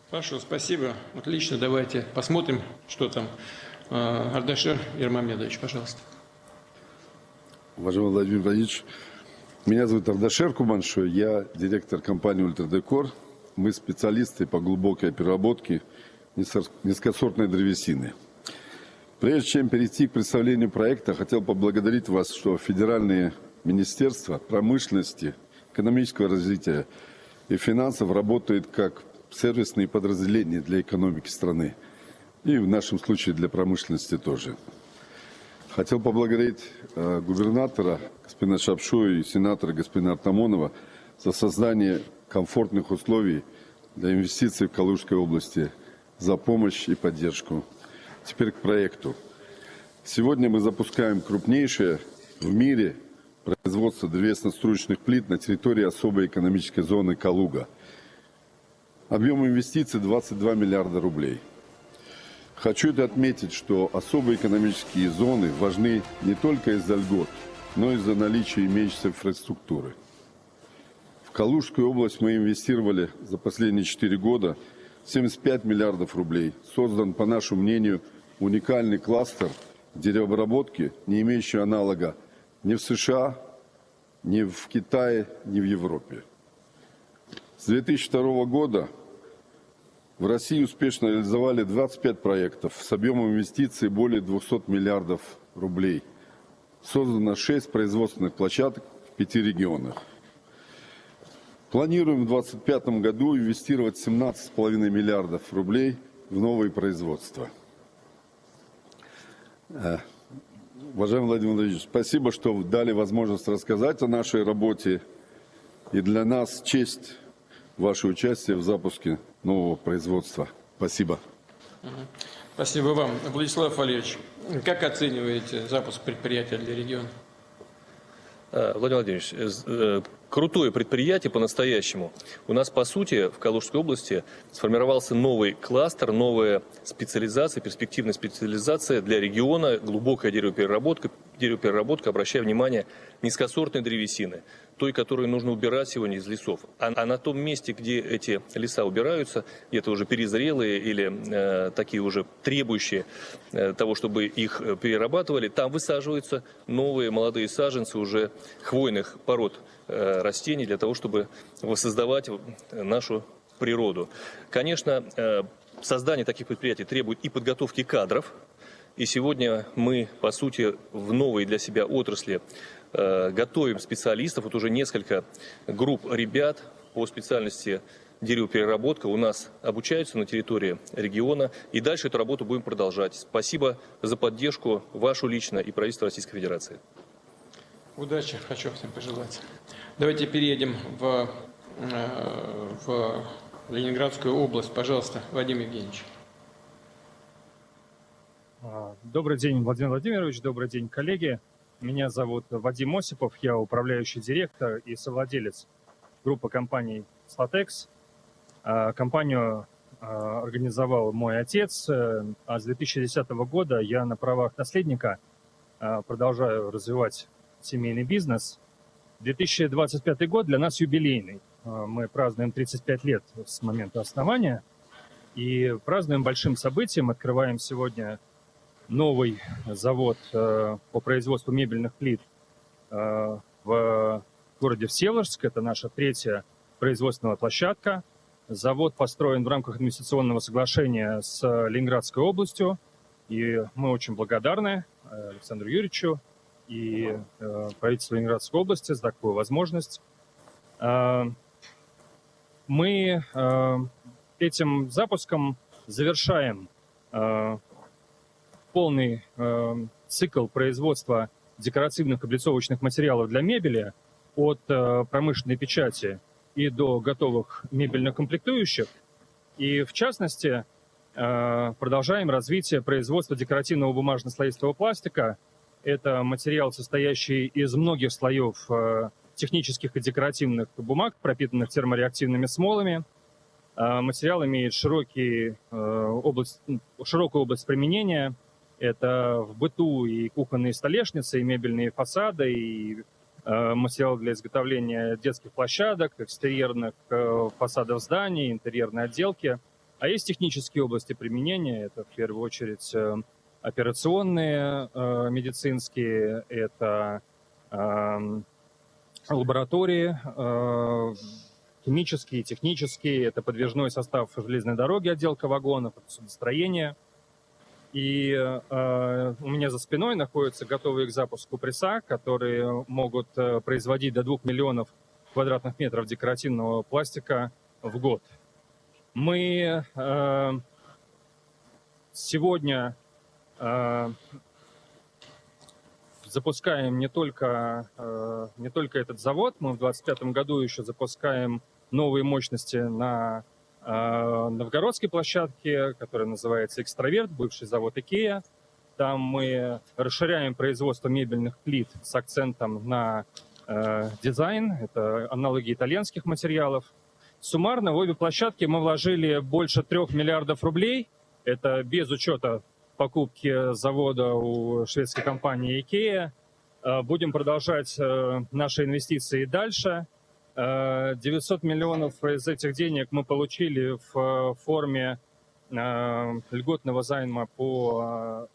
Хорошо, спасибо. Отлично, давайте посмотрим, что там. Ардашер Ермамедович, пожалуйста. Уважаемый Владимир Владимирович, меня зовут Ардашер Кубаншой, я директор компании «Ультрадекор». Мы специалисты по глубокой переработке низкосортной древесины. Прежде чем перейти к представлению проекта, хотел поблагодарить вас, что федеральные министерства промышленности, экономического развития и финансов работают как сервисные подразделения для экономики страны. И в нашем случае для промышленности тоже. Хотел поблагодарить губернатора господина Шапшу и сенатора господина Артамонова за создание комфортных условий для инвестиций в Калужской области, за помощь и поддержку. Теперь к проекту. Сегодня мы запускаем крупнейшее в мире производство древесно-стружечных плит на территории особой экономической зоны Калуга. Объем инвестиций 22 миллиарда рублей. Хочу это отметить, что особые экономические зоны важны не только из-за льгот, но и из-за наличия имеющейся инфраструктуры. В Калужскую область мы инвестировали за последние 4 года 75 миллиардов рублей. Создан, по нашему мнению, уникальный кластер деревообработки, не имеющий аналога ни в США, ни в Китае, ни в Европе. С 2002 года в России успешно реализовали 25 проектов с объемом инвестиций более 200 миллиардов рублей. Создано 6 производственных площадок в 5 регионах. Планируем в 2025 году инвестировать 17,5 миллиардов рублей в новые производства. Уважаемый Владимир Владимирович, спасибо, что дали возможность рассказать о нашей работе. И для нас честь ваше участие в запуске нового производства. Спасибо. Спасибо вам. Владислав Валерьевич, как оцениваете запуск предприятия для региона? Владимир Владимирович, крутое предприятие по-настоящему. У нас, по сути, в Калужской области сформировался новый кластер, новая специализация, перспективная специализация для региона, глубокая деревопереработка, обращая внимание, низкосортной древесины, той, которую нужно убирать сегодня из лесов. А на том месте, где эти леса убираются, где-то уже перезрелые или такие уже требующие того, чтобы их перерабатывали, там высаживаются новые молодые саженцы уже хвойных пород растений для того, чтобы воссоздавать нашу природу. Конечно, создание таких предприятий требует и подготовки кадров. И сегодня мы, по сути, в новой для себя отрасли готовим специалистов. Вот уже несколько групп ребят по специальности деревопереработка у нас обучаются на территории региона. И дальше эту работу будем продолжать. Спасибо за поддержку вашу лично и правительство Российской Федерации. Удачи, хочу всем пожелать. Давайте переедем в Ленинградскую область. Пожалуйста, Вадим Евгеньевич. Добрый день, Владимир Владимирович, добрый день, коллеги. Меня зовут Вадим Осипов, я управляющий директор и совладелец группы компаний «Слатекс». Компанию организовал мой отец, а с 2010 года я на правах наследника продолжаю развивать семейный бизнес. 2025 год для нас юбилейный. Мы празднуем 35 лет с момента основания и празднуем большим событием. Открываем сегодня новый завод по производству мебельных плит в городе Всеволожск. Это наша 3-я производственная площадка. Завод построен в рамках инвестиционного соглашения с Ленинградской областью. И мы очень благодарны Александру Юрьевичу и правительству Ленинградской области за такую возможность. Мы этим запуском завершаем полный цикл производства декоративных облицовочных материалов для мебели от промышленной печати и до готовых мебельных комплектующих. И в частности продолжаем развитие производства декоративного бумажно-слоистого пластика. Это материал, состоящий из многих слоев технических и декоративных бумаг, пропитанных термореактивными смолами. Материал имеет широкую область применения. Это в быту и кухонные столешницы, и мебельные фасады, и материал для изготовления детских площадок, экстерьерных фасадов зданий, интерьерной отделки. А есть технические области применения. Это в первую очередь операционные, медицинские, это лаборатории, химические, технические, это подвижной состав железной дороги, отделка вагонов, это судостроение. И у меня за спиной находятся готовые к запуску пресса, которые могут производить до 2 миллионов квадратных метров декоративного пластика в год. Мы сегодня запускаем не только этот завод, мы в 2025 году еще запускаем новые мощности на новгородской площадке, которая называется «Экстраверт», бывший завод «Икеа». Там мы расширяем производство мебельных плит с акцентом на дизайн, это аналоги итальянских материалов. Суммарно в обе площадки мы вложили больше 3 миллиардов рублей. Это без учета покупки завода у шведской компании IKEA. Будем продолжать наши инвестиции дальше. 900 миллионов из этих денег мы получили в форме льготного займа по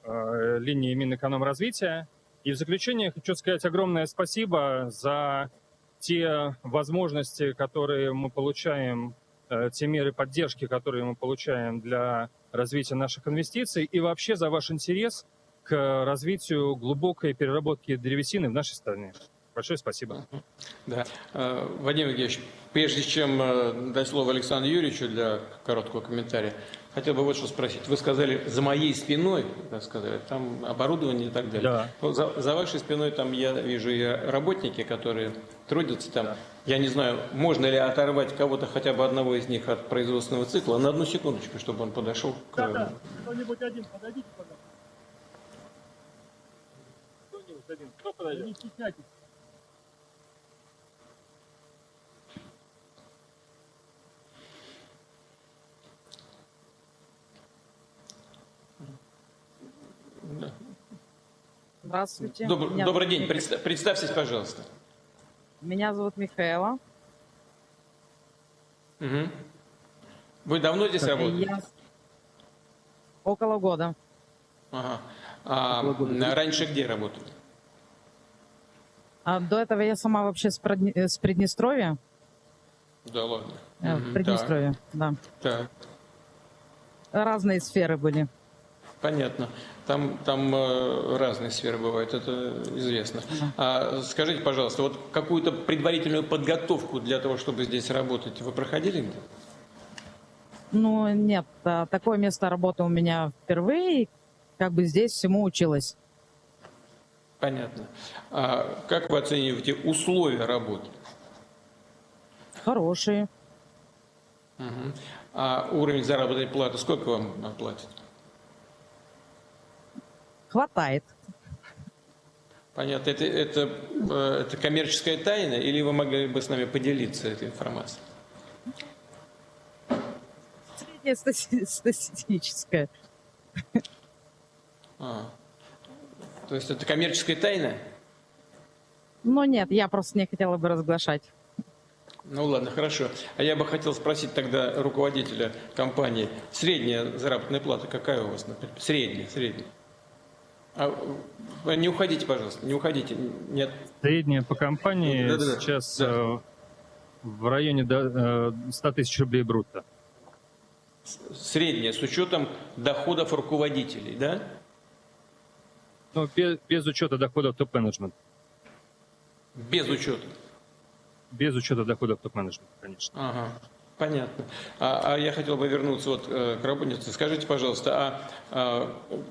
линии Минэкономразвития. И в заключение хочу сказать огромное спасибо за те возможности, которые мы получаем, те меры поддержки, которые мы получаем для развития наших инвестиций и вообще за ваш интерес к развитию глубокой переработки древесины в нашей стране. Большое спасибо. Да. Вадим Евгеньевич, прежде чем дать слово Александру Юрьевичу для короткого комментария, хотел бы вот что спросить. Вы сказали, за моей спиной, так сказать, там оборудование и так далее. Да. Ну, за вашей спиной там я вижу и работники, которые трудятся там. Да. Я не знаю, можно ли оторвать кого-то, хотя бы одного из них от производственного цикла. На одну секундочку, чтобы он подошел к... Да. Кто-нибудь один, подойдите, пожалуйста. Кто-нибудь один, кто подойдет? Не стесняйтесь. Здравствуйте. Добрый день. Представьтесь, пожалуйста. Меня зовут Михаила. Угу. Вы давно здесь работаете? Около года. Ага. Раньше где работали? До этого я сама вообще с Приднестровья. Да ладно. В Приднестровье, да. Так. Разные сферы были. Понятно. Там разные сферы бывают, это известно. Скажите, пожалуйста, вот какую-то предварительную подготовку для того, чтобы здесь работать, вы проходили где? Ну, нет, такое место работы у меня впервые, как бы здесь всему училась. Понятно. А как вы оцениваете условия работы? Хорошие. Угу. А уровень заработной платы сколько вам платят? Хватает. Понятно. Это коммерческая тайна, или вы могли бы с нами поделиться этой информацией? Средняя статистическая. То есть это коммерческая тайна? Ну нет, я просто не хотела бы разглашать. Ну ладно, хорошо. А я бы хотел спросить тогда руководителя компании. Средняя заработная плата какая у вас, например? Средняя. Не уходите, пожалуйста, не уходите. Нет. Средняя по компании сейчас в районе 100 тысяч рублей брутто. Средняя, с учетом доходов руководителей, да? Ну, без учета доходов топ-менеджмента. Без учета? Без учета доходов топ-менеджмента, конечно. Ага, понятно. А я хотел бы вернуться вот к работнице. Скажите, пожалуйста,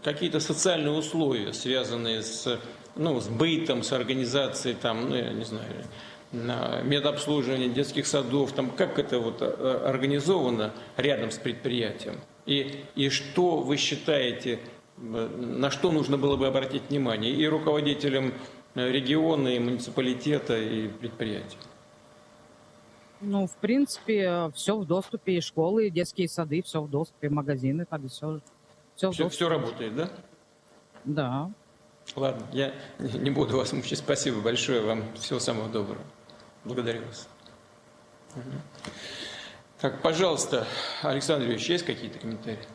какие-то социальные условия, связанные с бытом, с организацией, там, я не знаю, медобслуживания, детских садов, там, как это вот организовано рядом с предприятием? И что вы считаете, на что нужно было бы обратить внимание и руководителям региона, и муниципалитета, и предприятия? Ну, в принципе, все в доступе, и школы, и детские сады, все в доступе, магазины, так и все в доступе. Все работает, да? Да. Ладно, я не буду вас мучить. Спасибо большое вам. Всего самого доброго. Благодарю вас. Так, пожалуйста, Александр Юрьевич, есть какие-то комментарии?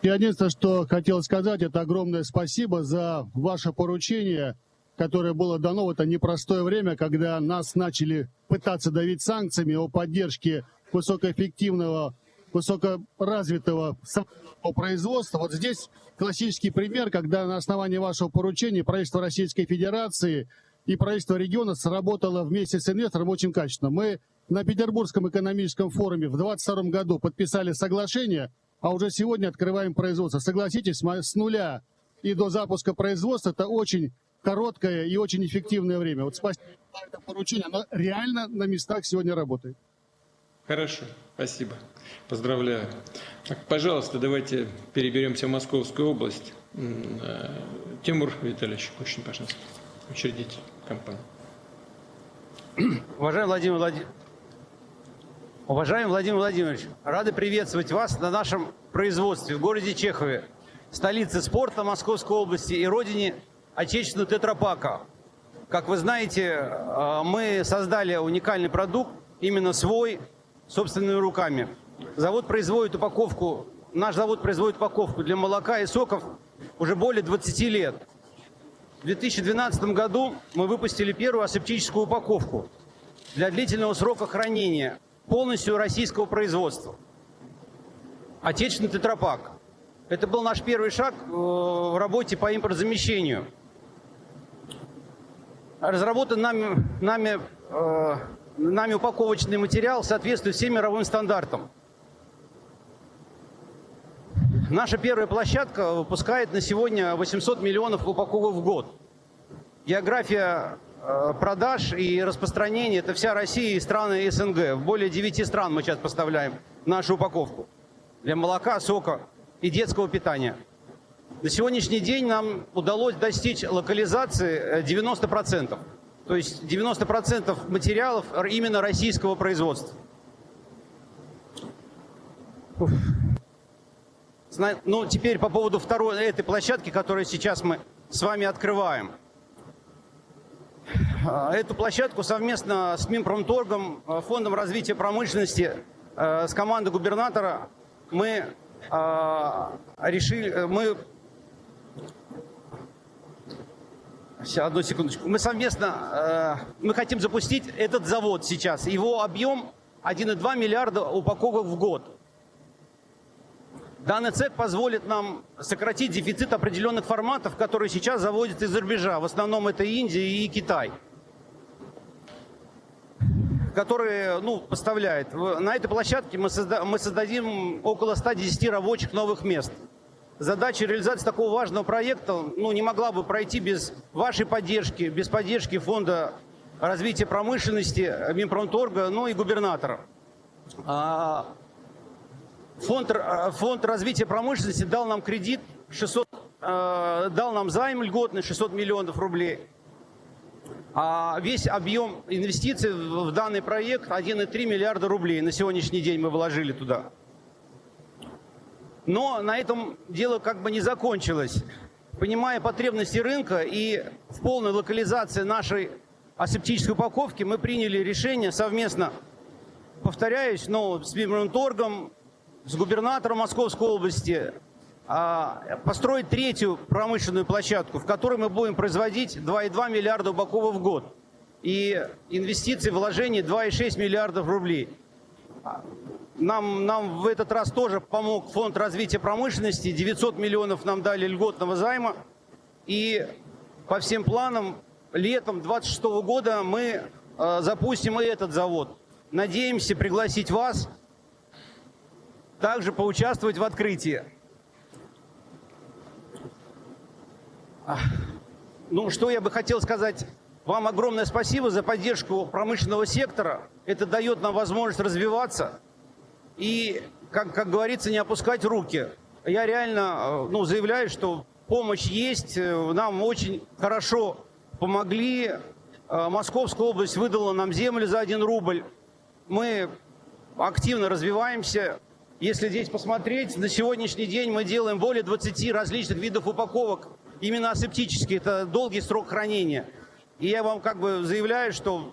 Я единственное, что хотел сказать, это огромное спасибо за ваше поручение, которое было дано в это непростое время, когда нас начали пытаться давить санкциями о поддержке высокоэффективного, высокоразвитого производства. Вот здесь классический пример, когда на основании вашего поручения правительство Российской Федерации и правительство региона сработало вместе с инвестором очень качественно. Мы на Петербургском экономическом форуме в 2022 году подписали соглашение, а уже сегодня открываем производство. Согласитесь, с нуля и до запуска производства это очень короткое и очень эффективное время. Вот спасибо за это поручение, оно реально на местах сегодня работает. Хорошо, спасибо. Поздравляю. Так, пожалуйста, давайте переберемся в Московскую область. Тимур Витальевич Кущин, пожалуйста, учредитель компании. Уважаемый Владимир Владимирович, Уважаемый Владимир Владимирович, рады приветствовать вас на нашем производстве в городе Чехове, столице спорта Московской области и родине отечественного тетрапака. Как вы знаете, мы создали уникальный продукт, именно свой, собственными руками. Завод производит упаковку, наш завод производит упаковку для молока и соков уже более 20 лет. В 2012 году мы выпустили первую асептическую упаковку для длительного срока хранения, полностью российского производства. Отечественный тетрапак. Это был наш первый шаг в работе по импортозамещению. Разработан нами упаковочный материал соответствует всем мировым стандартам. Наша первая площадка выпускает на сегодня 800 миллионов упаковок в год. География продаж и распространения – это вся Россия и страны СНГ. В более 9 стран мы сейчас поставляем нашу упаковку для молока, сока и детского питания. На сегодняшний день нам удалось достичь локализации 90%. То есть 90% материалов именно российского производства. Ну, теперь по поводу второй этой площадки, которую сейчас мы с вами открываем. Эту площадку совместно с Минпромторгом, Фондом развития промышленности, с командой губернатора мы решили, одну секундочку, мы хотим запустить этот завод сейчас. Его объем 1,2 миллиарда упаковок в год. Данный цех позволит нам сократить дефицит определенных форматов, которые сейчас заводят из-за рубежа. В основном это Индия и Китай, которые поставляют. На этой площадке мы создадим около 110 рабочих новых мест. Задача реализации такого важного проекта не могла бы пройти без вашей поддержки, без поддержки Фонда развития промышленности, Минпромторга, и губернатора. Фонд развития промышленности дал нам кредит, дал нам займ льготный 600 миллионов рублей. А весь объем инвестиций в данный проект 1,3 миллиарда рублей на сегодняшний день мы вложили туда. Но на этом дело как бы не закончилось. Понимая потребности рынка и в полной локализации нашей асептической упаковки, мы приняли решение совместно, повторяюсь, с Минпромторгом, с губернатором Московской области, построить третью промышленную площадку, в которой мы будем производить 2,2 миллиарда упаковок в год. И инвестиции, вложения 2,6 миллиардов рублей. Нам в этот раз тоже помог Фонд развития промышленности. 900 миллионов нам дали льготного займа. И по всем планам летом 2026 года мы запустим и этот завод. Надеемся пригласить вас также поучаствовать в открытии. Что я бы хотел сказать. Вам огромное спасибо за поддержку промышленного сектора. Это дает нам возможность развиваться и, как говорится, не опускать руки. Я реально заявляю, что помощь есть. Нам очень хорошо помогли. Московская область выдала нам землю за 1 рубль. Мы активно развиваемся. Если здесь посмотреть, на сегодняшний день мы делаем более 20 различных видов упаковок, именно асептические, это долгий срок хранения. И я вам заявляю, что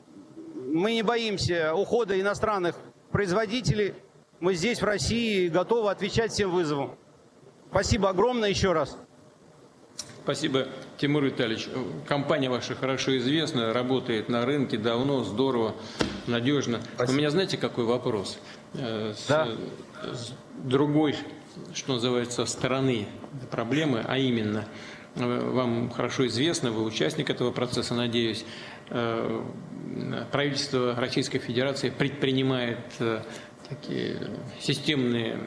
мы не боимся ухода иностранных производителей. Мы здесь, в России, готовы отвечать всем вызовам. Спасибо огромное еще раз. Спасибо, Тимур Витальевич. Компания ваша хорошо известна, работает на рынке давно, здорово, надежно. Спасибо. У меня, знаете, какой вопрос? С другой, что называется, стороны проблемы, а именно, вам хорошо известно, вы участник этого процесса, надеюсь, правительство Российской Федерации предпринимает такие системные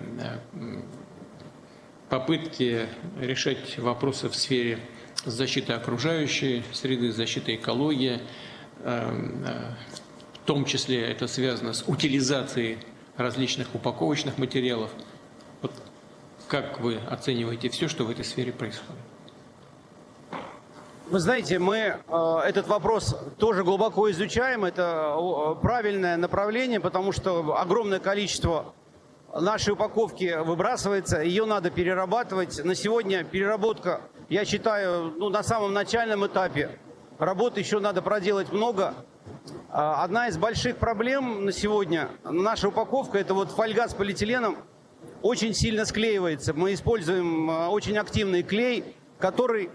попытки решать вопросы в сфере защиты окружающей среды, защиты экологии. В том числе это связано с утилизацией различных упаковочных материалов. Вот как вы оцениваете все, что в этой сфере происходит? Вы знаете, мы этот вопрос тоже глубоко изучаем. Это правильное направление, потому что огромное количество нашей упаковки выбрасывается, ее надо перерабатывать. На сегодня переработка, я считаю, на самом начальном этапе. Работы еще надо проделать много. Одна из больших проблем на сегодня, наша упаковка, это вот фольга с полиэтиленом, очень сильно склеивается. Мы используем очень активный клей, который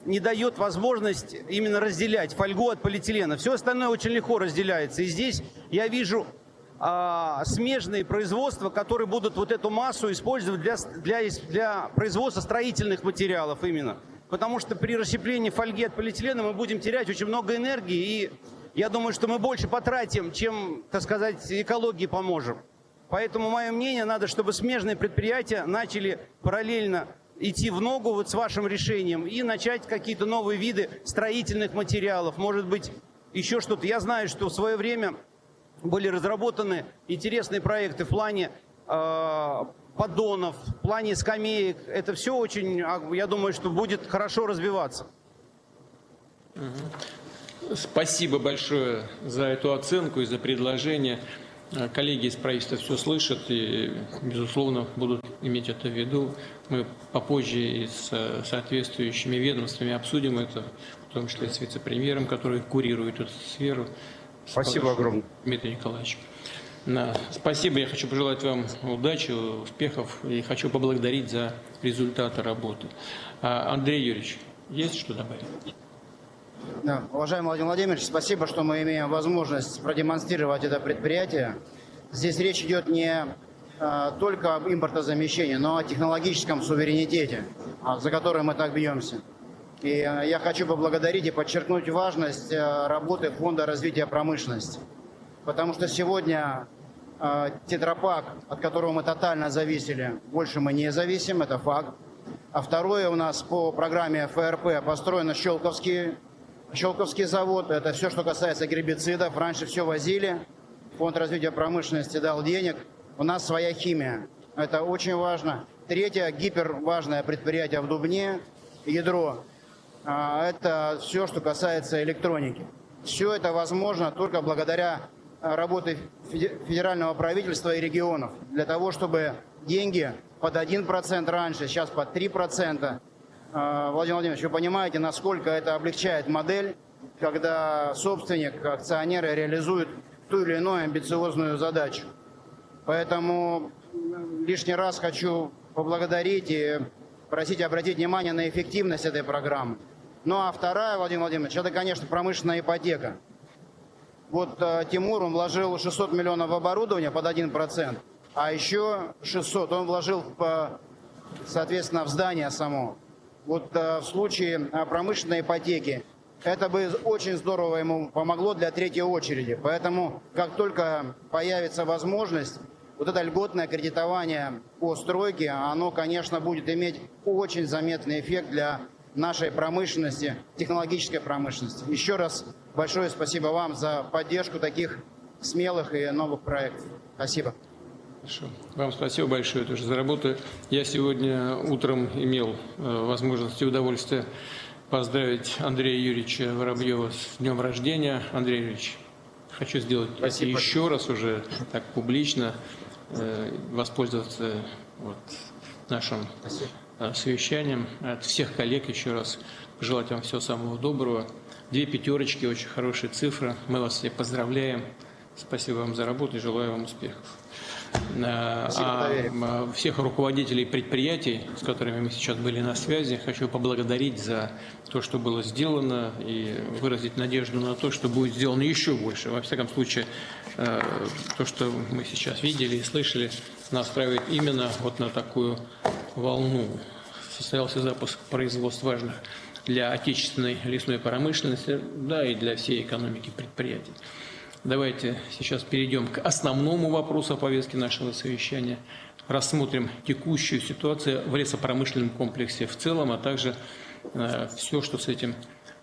не дает возможность именно разделять фольгу от полиэтилена. Все остальное очень легко разделяется. И здесь я вижу смежные производства, которые будут вот эту массу использовать для производства строительных материалов именно. Потому что при расщеплении фольги от полиэтилена мы будем терять очень много энергии. И я думаю, что мы больше потратим, чем, так сказать, экологии поможем. Поэтому, мое мнение, надо, чтобы смежные предприятия начали параллельно идти в ногу вот с вашим решением и начать какие-то новые виды строительных материалов, может быть, еще что-то. Я знаю, что в свое время были разработаны интересные проекты в плане поддонов, в плане скамеек. Это все очень, я думаю, что будет хорошо развиваться. Спасибо большое за эту оценку и за предложение. Коллеги из правительства все слышат и, безусловно, будут иметь это в виду. Мы попозже и с соответствующими ведомствами обсудим это, в том числе с вице-премьером, который курирует эту сферу. Спасибо огромное. Дмитрий Николаевич. Спасибо. Я хочу пожелать вам удачи, успехов и хочу поблагодарить за результаты работы. Андрей Юрьевич, есть что добавить? Да, уважаемый Владимир Владимирович, спасибо, что мы имеем возможность продемонстрировать это предприятие. Здесь речь идет не только об импортозамещении, но о технологическом суверенитете, за который мы так бьемся. И я хочу поблагодарить и подчеркнуть важность работы Фонда развития промышленности. Потому что сегодня Тетрапак, от которого мы тотально зависели, больше мы не зависим, это факт. А второе, у нас по программе ФРП построен Щелковский завод. Это все, что касается гербицидов. Раньше все возили. Фонд развития промышленности дал денег. У нас своя химия. Это очень важно. Третье, гиперважное предприятие в Дубне, ядро. Это все, что касается электроники. Все это возможно только благодаря работе федерального правительства и регионов. Для того, чтобы деньги под 1% раньше, сейчас под 3%. Владимир Владимирович, вы понимаете, насколько это облегчает модель, когда собственник, акционеры реализуют ту или иную амбициозную задачу. Поэтому лишний раз хочу поблагодарить и просить обратить внимание на эффективность этой программы. Ну а вторая, Владимир Владимирович, это, конечно, промышленная ипотека. Вот Тимур, он вложил 600 миллионов в оборудование под 1%, а еще 600 он вложил, соответственно, в здание само. Вот в случае промышленной ипотеки это бы очень здорово ему помогло для третьей очереди. Поэтому, как только появится возможность, вот это льготное кредитование по стройке, оно, конечно, будет иметь очень заметный эффект для нашей промышленности, технологической промышленности. Еще раз большое спасибо вам за поддержку таких смелых и новых проектов. Спасибо. Хорошо. Вам спасибо большое тоже за работу. Я сегодня утром имел возможность и удовольствие поздравить Андрея Юрьевича Воробьева с днем рождения. Андрей Юрьевич, хочу сделать это еще раз уже так публично, воспользоваться нашим совещанием. От всех коллег еще раз пожелать вам всего самого доброго. 2 пятерочки, очень хорошая цифра. Мы вас все поздравляем. Спасибо вам за работу и желаю вам успехов. Всех руководителей предприятий, с которыми мы сейчас были на связи, хочу поблагодарить за то, что было сделано, и выразить надежду на то, что будет сделано еще больше. Во всяком случае, то, что мы сейчас видели и слышали, настраивает именно вот на такую волну. Состоялся запуск производств важных для отечественной лесной промышленности, да, и для всей экономики предприятий. Давайте сейчас перейдем к основному вопросу повестки нашего совещания. Рассмотрим текущую ситуацию в лесопромышленном комплексе в целом, а также все, что с этим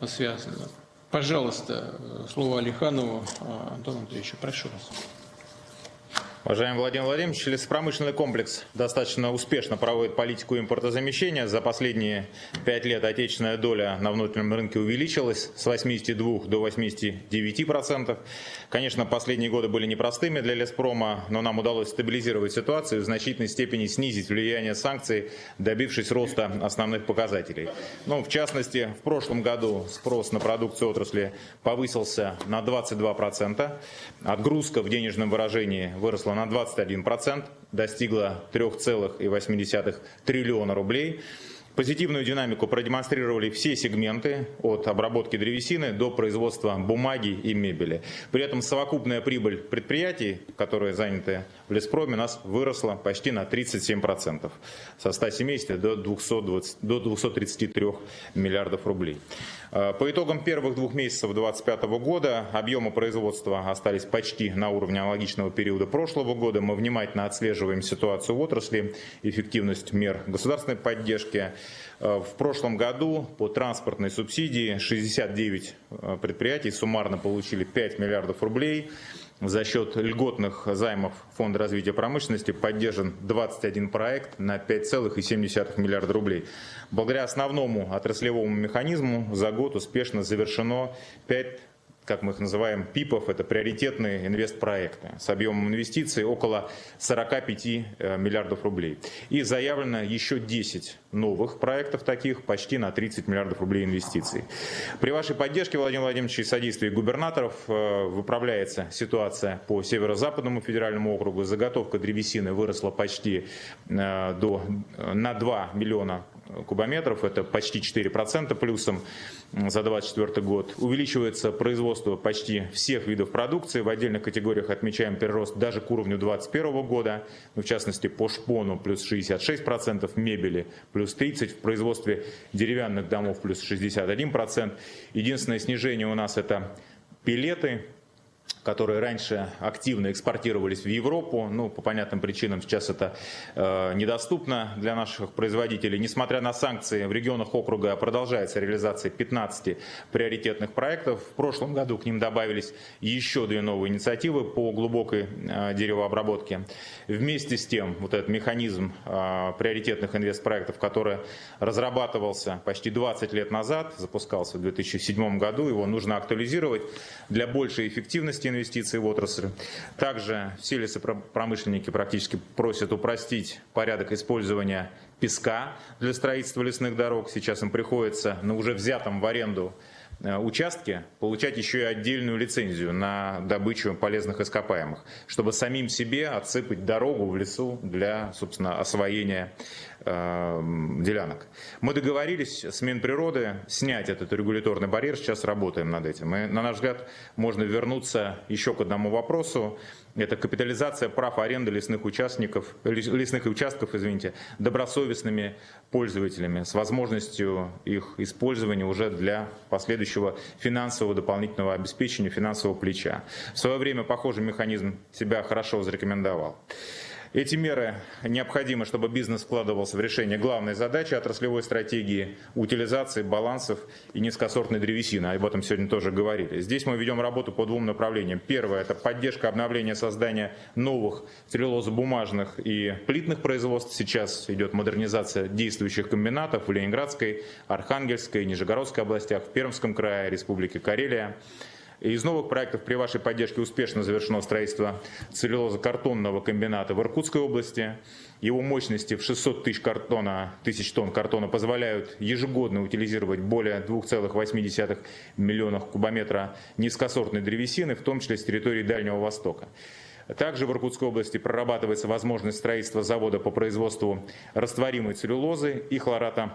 связано. Пожалуйста, слово Алиханову Антону Андреевичу. Прошу вас. Уважаемый Владимир Владимирович, лесопромышленный комплекс достаточно успешно проводит политику импортозамещения. За последние 5 лет отечественная доля на внутреннем рынке увеличилась с 82 до 89%. Конечно, последние годы были непростыми для леспрома, но нам удалось стабилизировать ситуацию и в значительной степени снизить влияние санкций, добившись роста основных показателей. Ну, в частности, в прошлом году спрос на продукцию отрасли повысился на 22%, отгрузка в денежном выражении выросла на 21%, достигла 3,8 триллиона рублей. Позитивную динамику продемонстрировали все сегменты, от обработки древесины до производства бумаги и мебели. При этом совокупная прибыль предприятий, которые заняты в леспроме, у нас выросла почти на 37%, со 170 до 233 миллиардов рублей. По итогам первых 2 месяцев 2025 года объемы производства остались почти на уровне аналогичного периода прошлого года. Мы внимательно отслеживаем ситуацию в отрасли, эффективность мер государственной поддержки. В прошлом году по транспортной субсидии 69 предприятий суммарно получили 5 миллиардов рублей. За счет льготных займов Фонда развития промышленности поддержан 21 проект на 5,7 миллиарда рублей. Благодаря основному отраслевому механизму за год успешно завершено 5, как мы их называем, ПИПов, это приоритетные инвестпроекты, с объемом инвестиций около 45 миллиардов рублей. И заявлено еще 10 новых проектов таких, почти на 30 миллиардов рублей инвестиций. При вашей поддержке, Владимир Владимирович, и содействии губернаторов выправляется ситуация по Северо-Западному федеральному округу. Заготовка древесины выросла почти на 2 миллиона кубометров, это почти 4% плюсом за 2024 год. Увеличивается производство почти всех видов продукции. В отдельных категориях отмечаем прирост даже к уровню 2021 года. В частности, по шпону плюс 66%, мебели плюс 30%, в производстве деревянных домов плюс 61%. Единственное снижение у нас это пелеты, которые раньше активно экспортировались в Европу. Ну, по понятным причинам сейчас это недоступно для наших производителей. Несмотря на санкции, в регионах округа продолжается реализация 15 приоритетных проектов. В прошлом году к ним добавились еще 2 новые инициативы по глубокой деревообработке. Вместе с тем, вот этот механизм приоритетных инвестпроектов, который разрабатывался почти 20 лет назад, запускался в 2007 году, его нужно актуализировать для большей эффективности инвестиций в отрасль. Также все лесопромышленники практически просят упростить порядок использования песка для строительства лесных дорог. Сейчас им приходится на уже взятом в аренду участке получать еще и отдельную лицензию на добычу полезных ископаемых, чтобы самим себе отсыпать дорогу в лесу для, собственно, освоения делянок. Мы договорились с Минприроды снять этот регуляторный барьер, сейчас работаем над этим. И, на наш взгляд, можно вернуться еще к одному вопросу. Это капитализация прав аренды лесных участков добросовестными пользователями с возможностью их использования уже для последующего финансового дополнительного обеспечения, финансового плеча. В свое время похожий механизм себя хорошо зарекомендовал. Эти меры необходимы, чтобы бизнес вкладывался в решение главной задачи отраслевой стратегии утилизации балансов и низкосортной древесины. Об этом сегодня тоже говорили. Здесь мы ведем работу по 2 направлениям. Первое – это поддержка обновления создания новых целлюлозобумажных и плитных производств. Сейчас идет модернизация действующих комбинатов в Ленинградской, Архангельской, Нижегородской областях, в Пермском крае, Республике Карелия. Из новых проектов при вашей поддержке успешно завершено строительство целлюлозо-картонного комбината в Иркутской области. Его мощности в 600 тысяч тонн картона позволяют ежегодно утилизировать более 2,8 миллионов кубометра низкосортной древесины, в том числе с территории Дальнего Востока. Также в Иркутской области прорабатывается возможность строительства завода по производству растворимой целлюлозы и хлората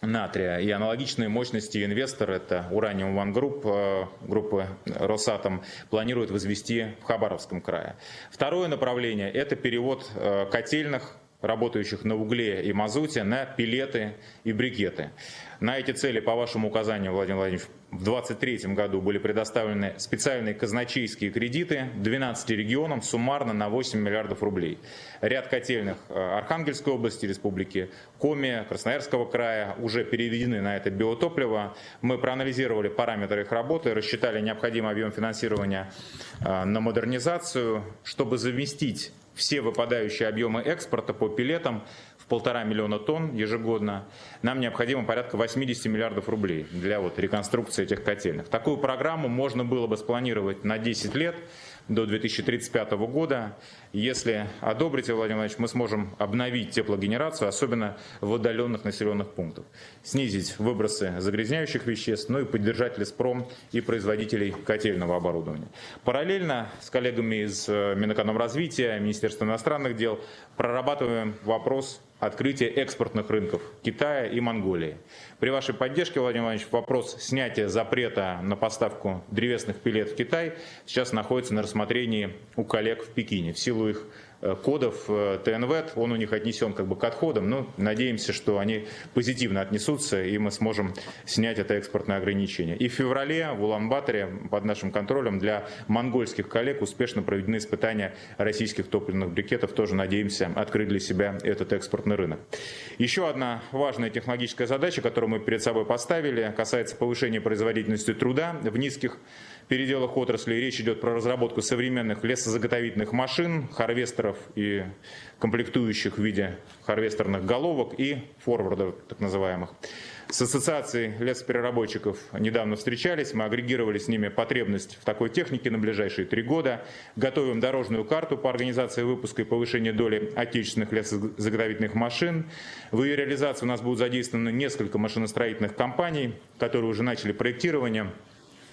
натрия. И аналогичные мощности инвестор, это Uranium One Group, группы Росатом, планирует возвести в Хабаровском крае. Второе направление – это перевод котельных, работающих на угле и мазуте, на пелеты и брикеты. На эти цели, по вашему указанию, Владимир Владимирович, в 2023 году были предоставлены специальные казначейские кредиты 12 регионам суммарно на 8 миллиардов рублей. Ряд котельных Архангельской области, Республики Коми, Красноярского края уже переведены на это биотопливо. Мы проанализировали параметры их работы, рассчитали необходимый объем финансирования на модернизацию, чтобы заместить все выпадающие объемы экспорта по пеллетам в 1,5 миллиона тонн ежегодно, нам необходимо порядка 80 миллиардов рублей для реконструкции этих котельных. Такую программу можно было бы спланировать на 10 лет, до 2035 года. Если одобрите, Владимир Владимирович, мы сможем обновить теплогенерацию, особенно в отдаленных населенных пунктах, снизить выбросы загрязняющих веществ, ну и поддержать леспром и производителей котельного оборудования. Параллельно с коллегами из Минэкономразвития, Министерства иностранных дел прорабатываем вопрос открытия экспортных рынков Китая и Монголии. При вашей поддержке, Владимир Владимирович, вопрос снятия запрета на поставку древесных пеллет в Китай сейчас находится на рассмотрении у коллег в Пекине. В силу их кодов ТНВЭТ, он у них отнесен к отходам, но надеемся, что они позитивно отнесутся, и мы сможем снять это экспортное ограничение. И в феврале в Улан-Баторе под нашим контролем для монгольских коллег успешно проведены испытания российских топливных брикетов. Тоже надеемся открыть для себя этот экспортный рынок. Еще одна важная технологическая задача, которую мы перед собой поставили, касается повышения производительности труда в низких переделах отрасли. Речь идет про разработку современных лесозаготовительных машин, харвестеров и комплектующих в виде харвестерных головок и форвардов, так называемых. С ассоциацией лесопереработчиков недавно встречались, мы агрегировали с ними потребность в такой технике на ближайшие 3 года. Готовим дорожную карту по организации выпуска и повышению доли отечественных лесозаготовительных машин. В ее реализации у нас будут задействованы несколько машиностроительных компаний, которые уже начали проектирование.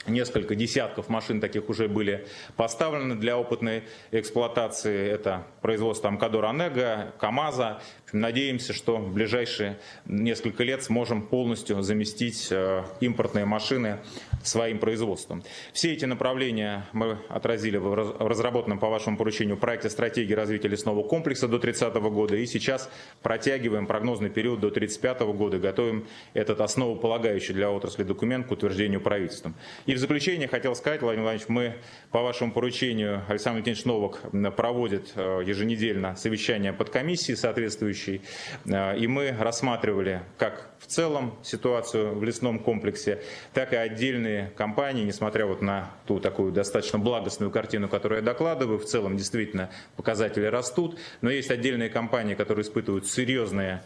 Несколько десятков машин таких уже были поставлены для опытной эксплуатации. Это производство Амкадора Онега, КАМАЗа. Надеемся, что в ближайшие несколько лет сможем полностью заместить импортные машины своим производством. Все эти направления мы отразили в разработанном по вашему поручению проекте стратегии развития лесного комплекса до 30 года. И сейчас протягиваем прогнозный период до 35 года. Готовим этот основополагающий для отрасли документ к утверждению правительством. И в заключение хотел сказать, Владимир Владимирович, мы по вашему поручению, Александр Валентинович Новак проводит еженедельно совещания подкомиссии соответствующей, и мы рассматривали как в целом ситуацию в лесном комплексе, так и отдельные компании, несмотря на ту такую достаточно благостную картину, которую я докладываю, в целом действительно показатели растут, но есть отдельные компании, которые испытывают серьезные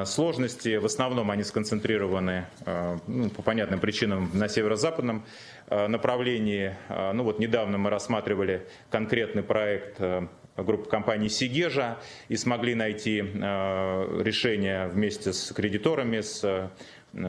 сложности, в основном они сконцентрированы по понятным причинам на северо-западном направлении. Недавно мы рассматривали конкретный проект группы компаний «Сигежа» и смогли найти решение вместе с кредиторами, с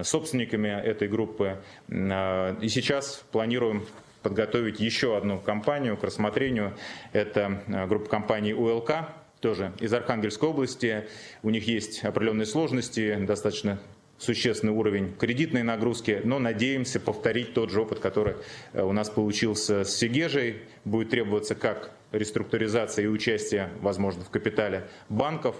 собственниками этой группы. И сейчас планируем подготовить еще одну компанию к рассмотрению. Это группа компаний УЛК, тоже из Архангельской области. У них есть определенные сложности, достаточно существенный уровень кредитной нагрузки, но надеемся повторить тот же опыт, который у нас получился с Сигежей. Будет требоваться как реструктуризация и участие, возможно, в капитале банков.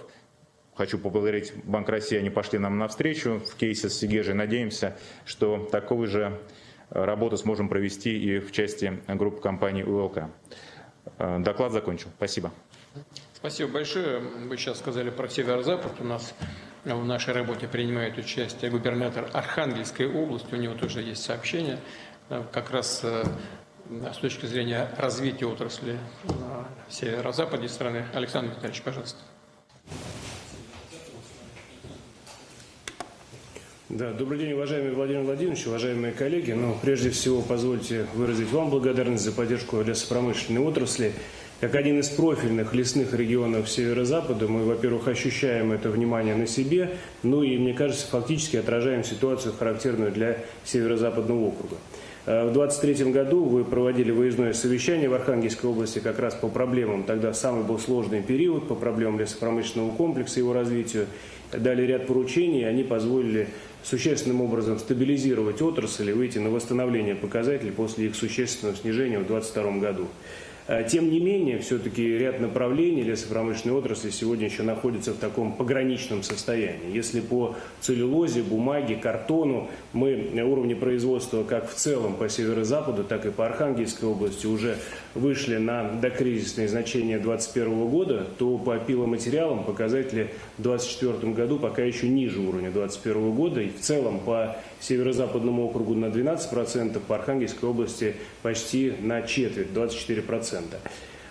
Хочу поблагодарить Банк России, они пошли нам навстречу в кейсе с Сигежей. Надеемся, что такую же работу сможем провести и в части группы компаний УЛК. Доклад закончил. Спасибо. Спасибо большое. Вы сейчас сказали про северо-запад. У нас в нашей работе принимает участие губернатор Архангельской области. У него тоже есть сообщение как раз с точки зрения развития отрасли на северо-западе страны. Александр Витальевич, пожалуйста. Да, добрый день, уважаемый Владимир Владимирович, уважаемые коллеги. Прежде всего, позвольте выразить вам благодарность за поддержку лесопромышленной отрасли. Как один из профильных лесных регионов Северо-Запада, мы, во-первых, ощущаем это внимание на себе, и, мне кажется, фактически отражаем ситуацию, характерную для Северо-Западного округа. В 2023 году вы проводили выездное совещание в Архангельской области как раз по проблемам, тогда самый был сложный период, по проблемам лесопромышленного комплекса, его развитию. Дали ряд поручений, они позволили существенным образом стабилизировать отрасль и выйти на восстановление показателей после их существенного снижения в 2022 году. Тем не менее, все-таки ряд направлений лесопромышленной отрасли сегодня еще находится в таком пограничном состоянии. Если по целлюлозе, бумаге, картону мы на уровне производства как в целом по северо-западу, так и по Архангельской области уже вышли на докризисные значения 2021 года, то по пиломатериалам показатели в 2024 году пока еще ниже уровня 2021 года. И в целом по северо-западному округу на 12%, по Архангельской области почти на четверть, 24%.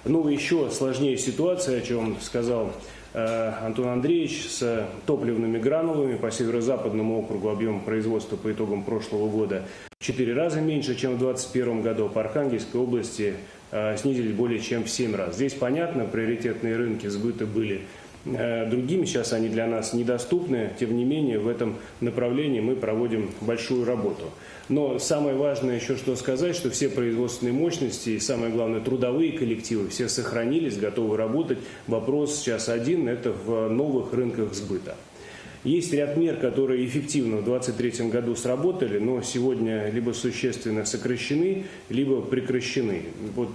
Ну, еще сложнее ситуация, о чем сказал Антон Андреевич, с топливными гранулами. По северо-западному округу объем производства по итогам прошлого года в 4 раза меньше, чем в 2021 году. По Архангельской области снизились более чем в 7 раз. Здесь, понятно, приоритетные рынки сбыта были другими, сейчас они для нас недоступны. Тем не менее, в этом направлении мы проводим большую работу. Но самое важное еще что сказать, что все производственные мощности и, самое главное, трудовые коллективы все сохранились, готовы работать. Вопрос сейчас один – это в новых рынках сбыта. Есть ряд мер, которые эффективно в 2023 году сработали, но сегодня либо существенно сокращены, либо прекращены. Вот,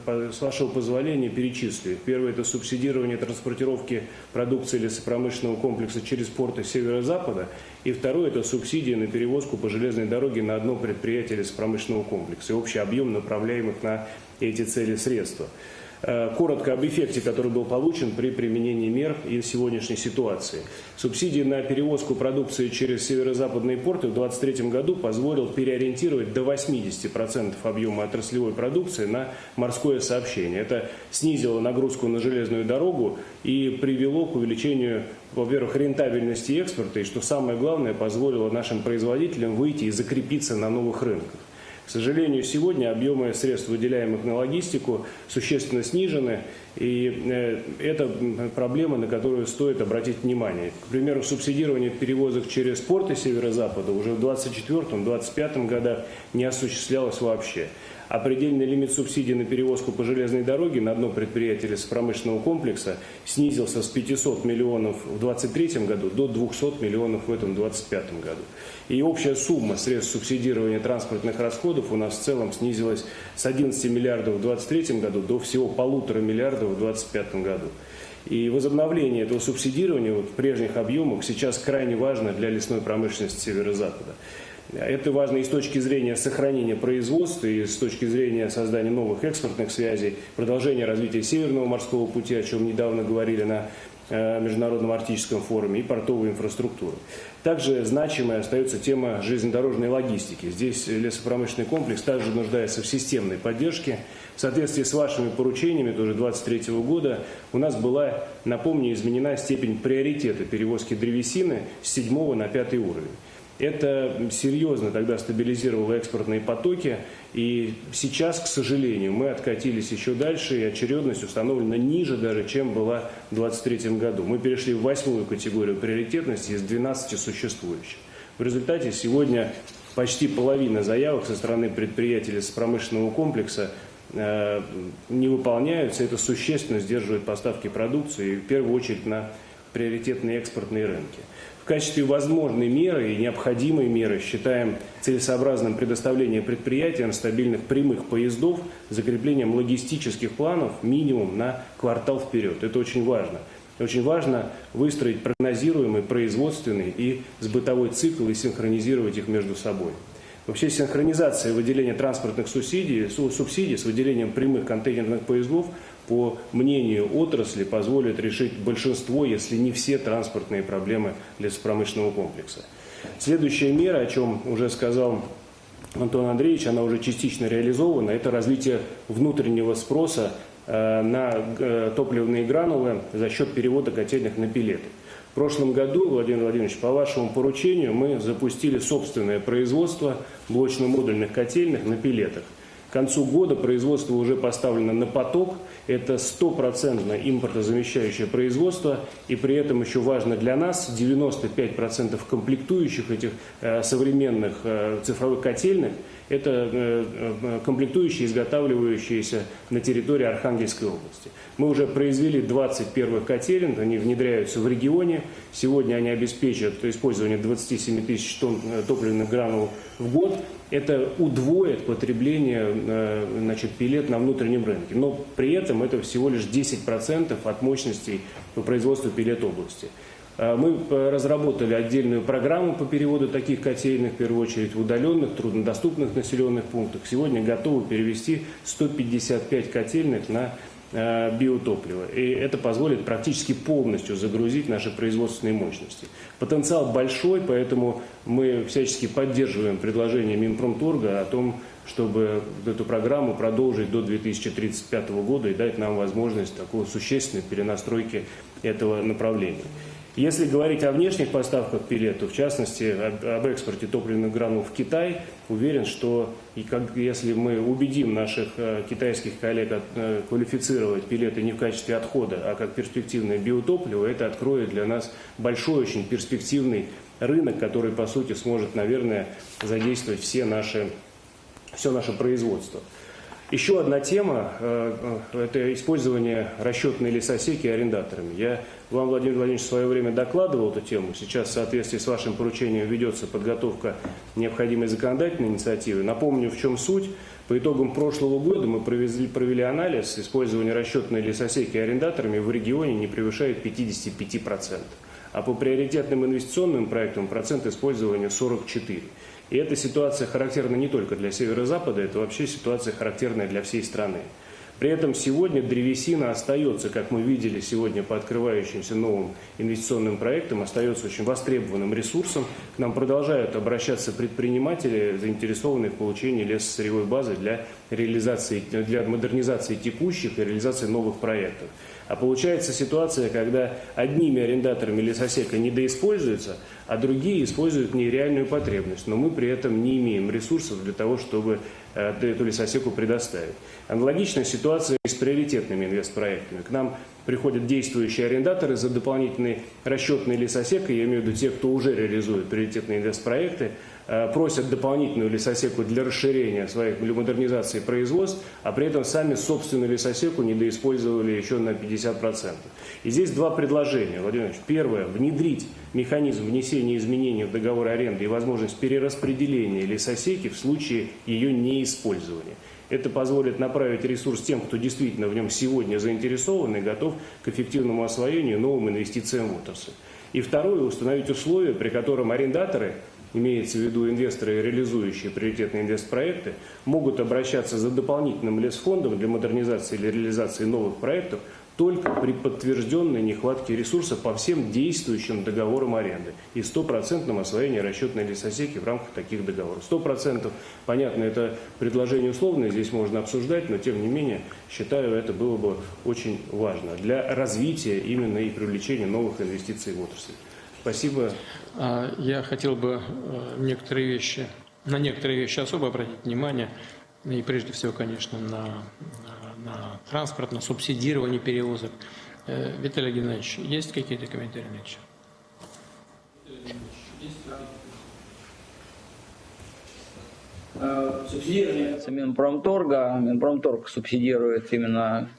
с вашего позволения, перечислю. Первое – это субсидирование транспортировки продукции лесопромышленного комплекса через порты северо-запада. И второе – это субсидия на перевозку по железной дороге на одно предприятие лесопромышленного комплекса. И общий объем направляемых на эти цели средства. Коротко об эффекте, который был получен при применении мер и сегодняшней ситуации. Субсидии на перевозку продукции через северо-западные порты в 2023 году позволил переориентировать до 80% объема отраслевой продукции на морское сообщение. Это снизило нагрузку на железную дорогу и привело к увеличению, во-первых, рентабельности экспорта, и, что самое главное, позволило нашим производителям выйти и закрепиться на новых рынках. К сожалению, сегодня объемы средств, выделяемых на логистику, существенно снижены, и это проблема, на которую стоит обратить внимание. К примеру, субсидирование перевозок через порты северо-запада уже в 2024-2025 годах не осуществлялось вообще. А предельный лимит субсидий на перевозку по железной дороге на одно предприятие лесопромышленного комплекса снизился с 500 миллионов в 2023 году до 200 миллионов в этом 2025 году. И общая сумма средств субсидирования транспортных расходов у нас в целом снизилась с 11 миллиардов в 2023 году до всего 1,5 миллиарда в 2025 году. И возобновление этого субсидирования в прежних объемах сейчас крайне важно для лесной промышленности северо-запада. Это важно и с точки зрения сохранения производства, и с точки зрения создания новых экспортных связей, продолжения развития Северного морского пути, о чем недавно говорили на Международном арктическом форуме, и портовой инфраструктуры. Также значимой остается тема железнодорожной логистики. Здесь лесопромышленный комплекс также нуждается в системной поддержке. В соответствии с вашими поручениями, тоже 2023 года, у нас была, напомню, изменена степень приоритета перевозки древесины с 7 на 5 уровень. Это серьезно тогда стабилизировало экспортные потоки, и сейчас, к сожалению, мы откатились еще дальше, и очередность установлена ниже даже, чем была в 2023 году. Мы перешли в 8-ю категорию приоритетности из 12 существующих. В результате сегодня почти половина заявок со стороны предприятий лесопромышленного комплекса не выполняются. Это существенно сдерживает поставки продукции, и в первую очередь на приоритетные экспортные рынки. В качестве возможной меры и необходимой меры считаем целесообразным предоставление предприятиям стабильных прямых поездов с закреплением логистических планов минимум на квартал вперед. Это очень важно. Очень важно выстроить прогнозируемый производственный и сбытовой цикл и синхронизировать их между собой. Вообще синхронизация выделения транспортных субсидий с выделением прямых контейнерных поездов, по мнению отрасли, позволит решить большинство, если не все транспортные проблемы лесопромышленного комплекса. Следующая мера, о чем уже сказал Антон Андреевич, она уже частично реализована, это развитие внутреннего спроса на топливные гранулы за счет перевода котельных на пеллеты. В прошлом году, Владимир Владимирович, по вашему поручению мы запустили собственное производство блочно-модульных котельных на пеллетах. К концу года производство уже поставлено на поток. Это 100% импортозамещающее производство. И при этом еще важно для нас, 95% комплектующих этих современных цифровых котельных, это комплектующие, изготавливающиеся на территории Архангельской области. Мы уже произвели 20 первых котелен, они внедряются в регионе. Сегодня они обеспечат использование 27 тысяч тонн топливных гранул в год. Это удвоит потребление пеллет на внутреннем рынке. Но при этом это всего лишь 10% от мощностей по производству пеллет области. Мы разработали отдельную программу по переводу таких котельных, в первую очередь в удаленных, труднодоступных населенных пунктах. Сегодня готовы перевести 155 котельных на биотоплива. И это позволит практически полностью загрузить наши производственные мощности. Потенциал большой, поэтому мы всячески поддерживаем предложение Минпромторга о том, чтобы эту программу продолжить до 2035 года и дать нам возможность такой существенной перенастройки этого направления. Если говорить о внешних поставках пилетов, в частности об экспорте топливных гранул в Китай, уверен, что если мы убедим наших китайских коллег квалифицировать пилеты не в качестве отхода, а как перспективное биотопливо, это откроет для нас большой, очень перспективный рынок, который, по сути, сможет, наверное, задействовать все наше производство. Еще одна тема – это использование расчетной лесосеки арендаторами. Я вам, Владимир Владимирович, в свое время докладывал эту тему. Сейчас в соответствии с вашим поручением ведется подготовка необходимой законодательной инициативы. Напомню, в чем суть. По итогам прошлого года мы провели анализ. Использование расчетной лесосеки арендаторами в регионе не превышает 55%. А по приоритетным инвестиционным проектам процент использования 44%. И эта ситуация характерна не только для Северо-Запада, это вообще ситуация характерная для всей страны. При этом сегодня древесина остается, как мы видели сегодня по открывающимся новым инвестиционным проектам, остается очень востребованным ресурсом. К нам продолжают обращаться предприниматели, заинтересованные в получении лесосырьевой базы для модернизации текущих и реализации новых проектов. А получается ситуация, когда одними арендаторами лесосека недоиспользуется, а другие используют нереальную потребность. Но мы при этом не имеем ресурсов для того, чтобы эту лесосеку предоставить. Аналогичная ситуация с приоритетными инвестпроектами. К нам приходят действующие арендаторы за дополнительной расчетной лесосекой, я имею в виду те, кто уже реализует приоритетные инвестпроекты, просят дополнительную лесосеку для расширения своих, для модернизации производств, а при этом сами собственную лесосеку недоиспользовали еще на 50%. И здесь два предложения, Владимир Ильич. Первое – внедрить механизм внесения изменений в договор аренды и возможность перераспределения лесосеки в случае ее неиспользования. Это позволит направить ресурс тем, кто действительно в нем сегодня заинтересован и готов к эффективному освоению и новым инвестициям в отрасль. И второе – установить условия, при котором арендаторы, имеется в виду инвесторы, реализующие приоритетные инвестпроекты, могут обращаться за дополнительным лесфондом для модернизации или реализации новых проектов только при подтвержденной нехватке ресурсов по всем действующим договорам аренды и 100% освоении расчетной лесосеки в рамках таких договоров. 100%, понятно, это предложение условное, здесь можно обсуждать, но тем не менее, считаю, это было бы очень важно для развития именно и привлечения новых инвестиций в отрасль. Спасибо. Я хотел бы на некоторые вещи особо обратить внимание, и прежде всего, конечно, на транспорт, на субсидирование перевозок. Виталий Геннадьевич, есть какие-то комментарии на это? Субсидирование Минпромторга. Минпромторг субсидирует именно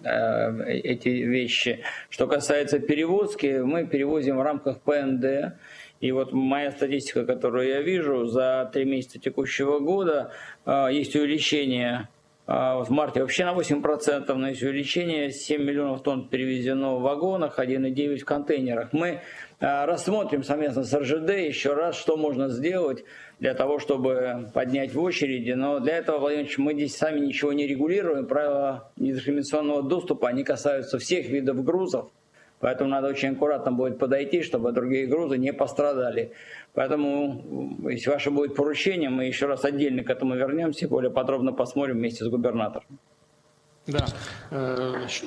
эти вещи. Что касается перевозки, мы перевозим в рамках ПНД. И вот моя статистика, которую я вижу, за 3 месяца текущего года есть увеличение. В марте вообще на 8%, но есть увеличение, 7 миллионов тонн перевезено в вагонах, 1,9 в контейнерах. Мы рассмотрим совместно с РЖД еще раз, что можно сделать для того, чтобы поднять в очереди. Но для этого, Владимир Ильич, мы здесь сами ничего не регулируем. Правила недискриминационного доступа, они касаются всех видов грузов. Поэтому надо очень аккуратно будет подойти, чтобы другие грузы не пострадали. Поэтому, если ваше будет поручение, мы еще раз отдельно к этому вернемся и более подробно посмотрим вместе с губернатором. Да,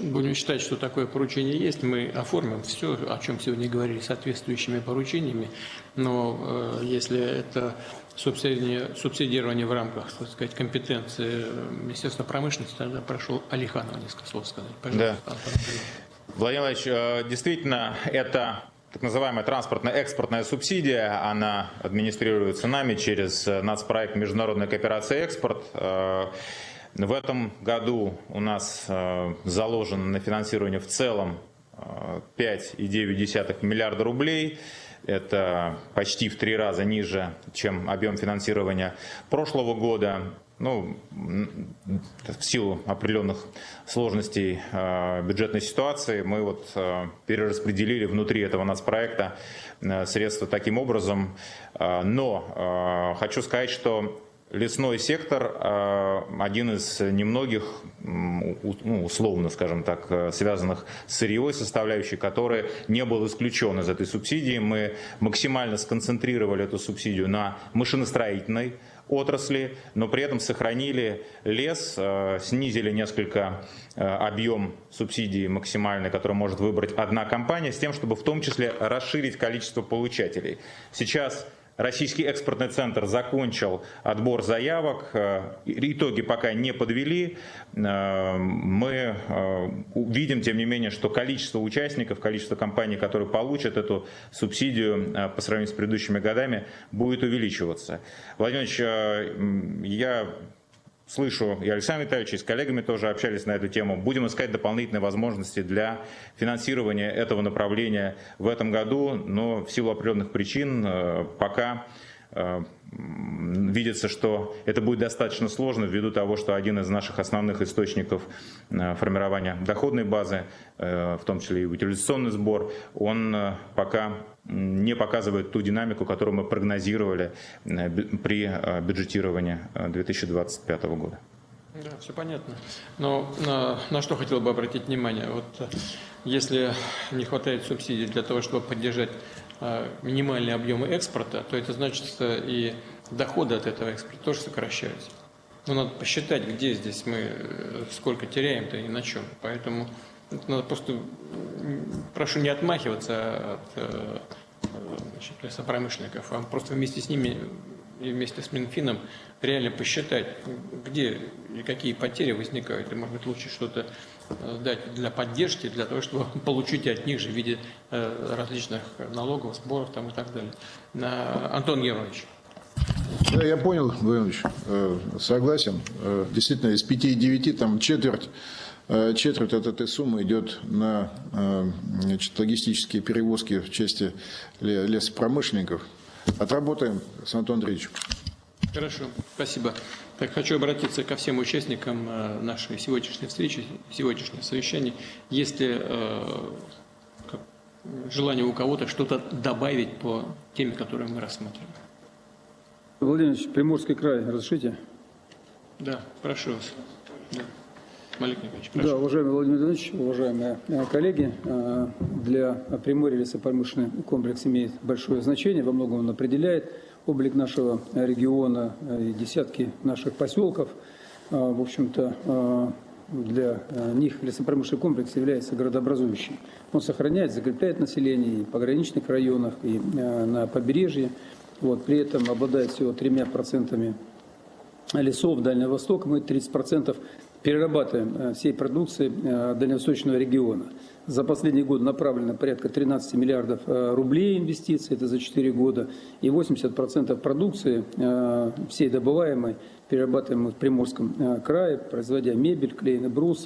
будем считать, что такое поручение есть. Мы оформим все, о чем сегодня говорили, соответствующими поручениями. Но если это субсидирование в рамках, так сказать, компетенции Министерства промышленности, тогда прошу Алиханова несколько слов сказать. Пожалуйста. Да. Владимир Владимирович, действительно, это так называемая транспортно-экспортная субсидия. Она администрируется нами через нацпроект «Международная кооперация и экспорт». В этом году у нас заложено на финансирование в целом 5,9 миллиарда рублей. Это почти в 3 раза ниже, чем объем финансирования прошлого года. Ну, в силу определенных сложностей бюджетной ситуации мы вот перераспределили внутри этого нацпроекта средства таким образом. Но хочу сказать, что лесной сектор один из немногих, условно, скажем так, связанных с сырьевой составляющей, который не был исключен из этой субсидии. Мы максимально сконцентрировали эту субсидию на машиностроительной отрасли, но при этом сохранили лес, снизили несколько объем субсидий максимальный, который может выбрать одна компания, с тем, чтобы в том числе расширить количество получателей. Сейчас Российский экспортный центр закончил отбор заявок, итоги пока не подвели. Мы видим, тем не менее, что количество участников, количество компаний, которые получат эту субсидию по сравнению с предыдущими годами, будет увеличиваться. Владимир Ильич, я слышу, и Александр Витальевич, и с коллегами тоже общались на эту тему. Будем искать дополнительные возможности для финансирования этого направления в этом году, но в силу определенных причин пока видится, что это будет достаточно сложно ввиду того, что один из наших основных источников формирования доходной базы, в том числе и утилизационный сбор, он пока не показывает ту динамику, которую мы прогнозировали при бюджетировании 2025 года. Да, все понятно. Но на что хотел бы обратить внимание? Вот если не хватает субсидий для того, чтобы поддержать минимальные объемы экспорта, то это значит, что и доходы от этого экспорта тоже сокращаются. Но надо посчитать, где здесь мы сколько теряем-то и на чем. Поэтому надо просто, прошу не отмахиваться от лесопромышленников, а просто вместе с ними и вместе с Минфином реально посчитать, где и какие потери возникают. И, может быть, лучше что-то дать для поддержки, для того, чтобы получить от них же в виде различных налогов, сборов там, и так далее. Антон Георгиевич. Да, я понял, Владимир Ильич, согласен. Действительно, из 5,9 там четверть от этой суммы идет на логистические перевозки в части лесопромышленников. Отработаем с Антоном Андреевичем. Хорошо, спасибо. Так, хочу обратиться ко всем участникам нашей сегодняшней встречи, сегодняшнего совещания. Есть ли желание у кого-то что-то добавить по теме, которую мы рассматриваем? Владимир Ильич, Приморский край, разрешите? Да, прошу вас. Да. Малик Николаевич, прошу. Да, уважаемый Владимир Владимирович, уважаемые коллеги, для Приморья лесопромышленный комплекс имеет большое значение, во многом он определяет облик нашего региона и десятки наших поселков. В общем-то, для них лесопромышленный комплекс является городообразующим. Он сохраняет, закрепляет население и в пограничных районах, и на побережье. Вот, при этом обладает всего 3% лесов Дальнего Востока. Мы 30% перерабатываем всей продукции дальневосточного региона. За последний год направлено порядка 13 миллиардов рублей инвестиций, это за 4 года, и 80% продукции всей добываемой перерабатываем в Приморском крае, производя мебель, клееный брус,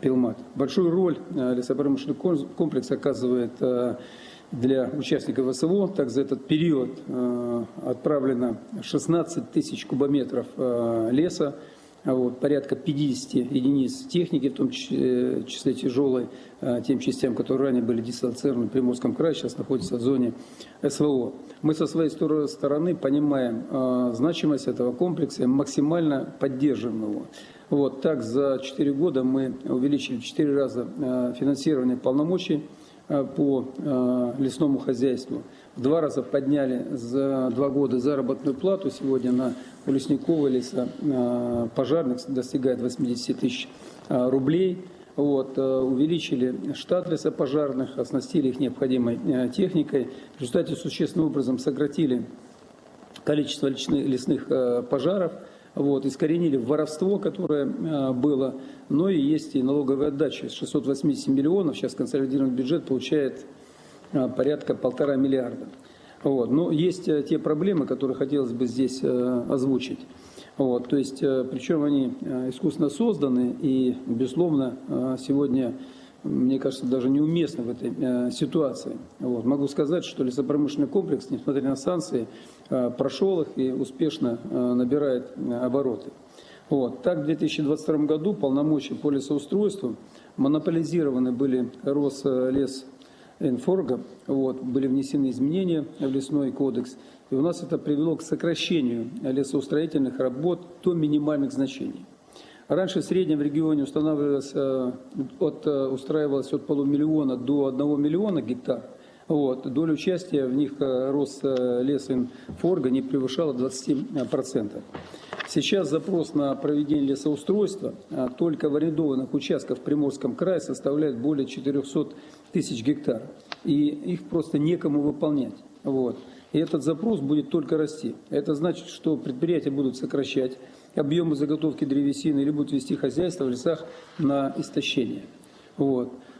пилмат. Большую роль лесопромышленный комплекс оказывает для участников СВО. Так, за этот период отправлено 16 тысяч кубометров леса, вот, порядка 50 единиц техники, в том числе тяжелой, тем частям, которые ранее были дислоцированы в Приморском крае, сейчас находятся в зоне СВО. Мы со своей стороны понимаем значимость этого комплекса и максимально поддерживаем его. Вот, так, за 4 года мы увеличили в 4 раза финансирование полномочий по лесному хозяйству. В 2 раза подняли за 2 года заработную плату. Сегодня у лесников и лесопожарных достигает 80 тысяч рублей. Вот, увеличили штат лесопожарных, оснастили их необходимой техникой. В результате существенным образом сократили количество лесных пожаров. Вот, искоренили воровство, которое было, но и есть и налоговая отдача. С 680 миллионов сейчас консолидированный бюджет получает порядка 1,5 миллиарда. Вот. Но есть те проблемы, которые хотелось бы здесь озвучить. Вот. То есть, причем они искусственно созданы и, безусловно, сегодня, мне кажется, даже неуместно в этой ситуации. Вот. Могу сказать, что лесопромышленный комплекс, несмотря на санкции, прошел их и успешно набирает обороты. Вот. Так, в 2022 году полномочия по лесоустройству монополизированы были Рослесхоз Инфорга, были внесены изменения в лесной кодекс, и у нас это привело к сокращению лесоустроительных работ до минимальных значений. Раньше в среднем в регионе устраивалось от 500 000 до 1 миллиона гектар. Доля участия в них Рослесинфорга не превышала 20%. Сейчас запрос на проведение лесоустройства только в арендованных участках в Приморском крае составляет более 400 тысяч гектаров. И их просто некому выполнять. И этот запрос будет только расти. Это значит, что предприятия будут сокращать объемы заготовки древесины или будут вести хозяйство в лесах на истощение.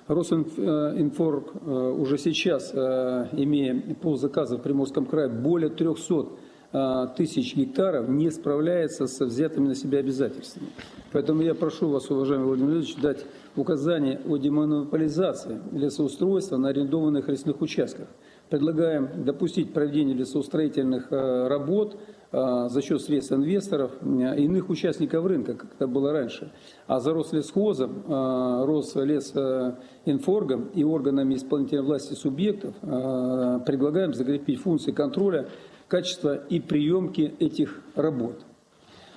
Росинфорг уже сейчас, имея ползаказа в Приморском крае, более 300 тысяч гектаров, не справляется с взятыми на себя обязательствами. Поэтому я прошу вас, уважаемый Владимир Владимирович, дать указание о демонополизации лесоустройства на арендованных лесных участках. Предлагаем допустить проведение лесоустроительных работ за счет средств инвесторов, иных участников рынка, как это было раньше. А за Рослесхозом, Рослесинфоргом и органами исполнительной власти субъектов предлагаем закрепить функции контроля качества и приемки этих работ.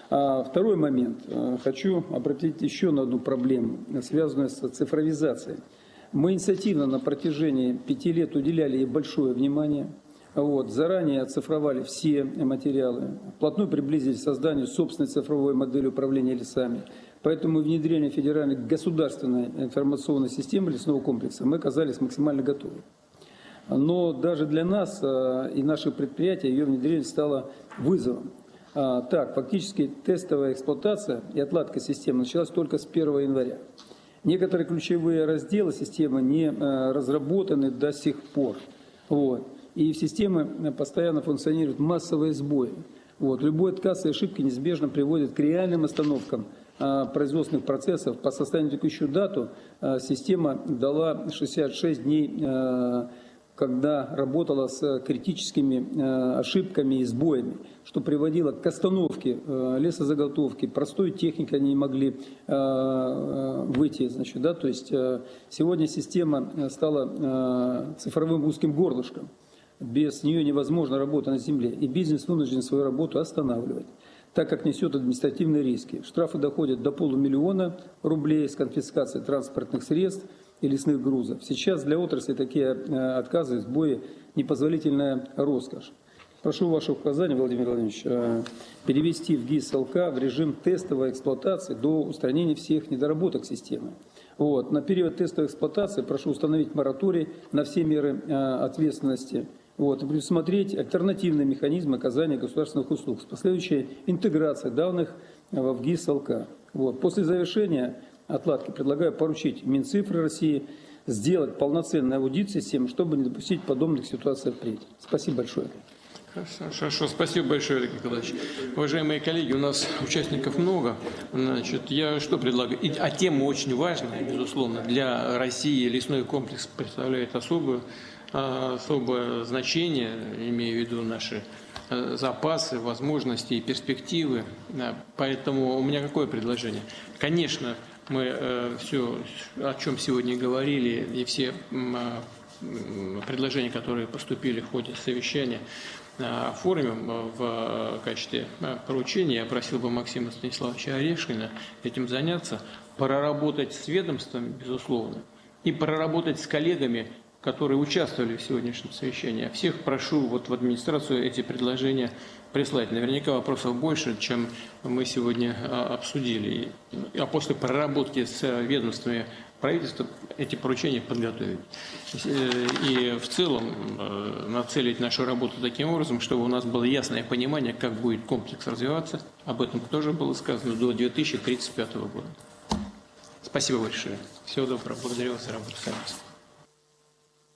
Второй момент. Хочу обратить еще на одну проблему, связанную с цифровизацией. Мы инициативно на протяжении 5 лет уделяли ей большое внимание. Заранее оцифровали все материалы, вплотную приблизились к созданию собственной цифровой модели управления лесами. Поэтому внедрение федеральной государственной информационной системы лесного комплекса мы оказались максимально готовы. Но даже для нас и наших предприятий ее внедрение стало вызовом. Фактически тестовая эксплуатация и отладка системы началась только с 1 января. Некоторые ключевые разделы системы не разработаны до сих пор. И в системе постоянно функционируют массовые сбои. Любой отказ и ошибки неизбежно приводят к реальным остановкам производственных процессов. По состоянию на текущую дату система дала 66 дней, когда работала с критическими ошибками и сбоями, что приводило к остановке лесозаготовки. Простой техникой они не могли выйти. То есть сегодня система стала цифровым узким горлышком. Без нее невозможно работать на земле, и бизнес вынужден свою работу останавливать, так как несет административные риски. Штрафы доходят до 500 000 рублей с конфискацией транспортных средств и лесных грузов. Сейчас для отрасли такие отказы, сбои – непозволительная роскошь. Прошу ваше указание, Владимир Владимирович, перевести в ГИС ЛК в режим тестовой эксплуатации до устранения всех недоработок системы. На период тестовой эксплуатации прошу установить мораторий на все меры ответственности. И предусмотреть альтернативные механизмы оказания государственных услуг с последующей интеграцией данных в ГИС ЛК. После завершения отладки предлагаю поручить Минцифры России сделать полноценный аудит системы, чтобы не допустить подобных ситуаций впредь. Спасибо большое. Хорошо, спасибо большое, Олег Николаевич. Уважаемые коллеги, у нас участников много. Я что предлагаю? Тема очень важная, безусловно. Для России лесной комплекс представляет особое значение, имея в виду наши запасы, возможности и перспективы. Поэтому у меня какое предложение? Конечно, мы все, о чем сегодня говорили, и все предложения, которые поступили в ходе совещания, оформим в качестве поручения. Я просил бы Максима Станиславовича Орешкина этим заняться, проработать с ведомством, безусловно, и проработать с коллегами, которые участвовали в сегодняшнем совещании. Всех прошу в администрацию эти предложения прислать. Наверняка вопросов больше, чем мы сегодня обсудили. А после проработки с ведомствами правительства эти поручения подготовить. И в целом нацелить нашу работу таким образом, чтобы у нас было ясное понимание, как будет комплекс развиваться. Об этом тоже было сказано до 2035 года. Спасибо большое. Всего доброго. Благодарю вас за работу.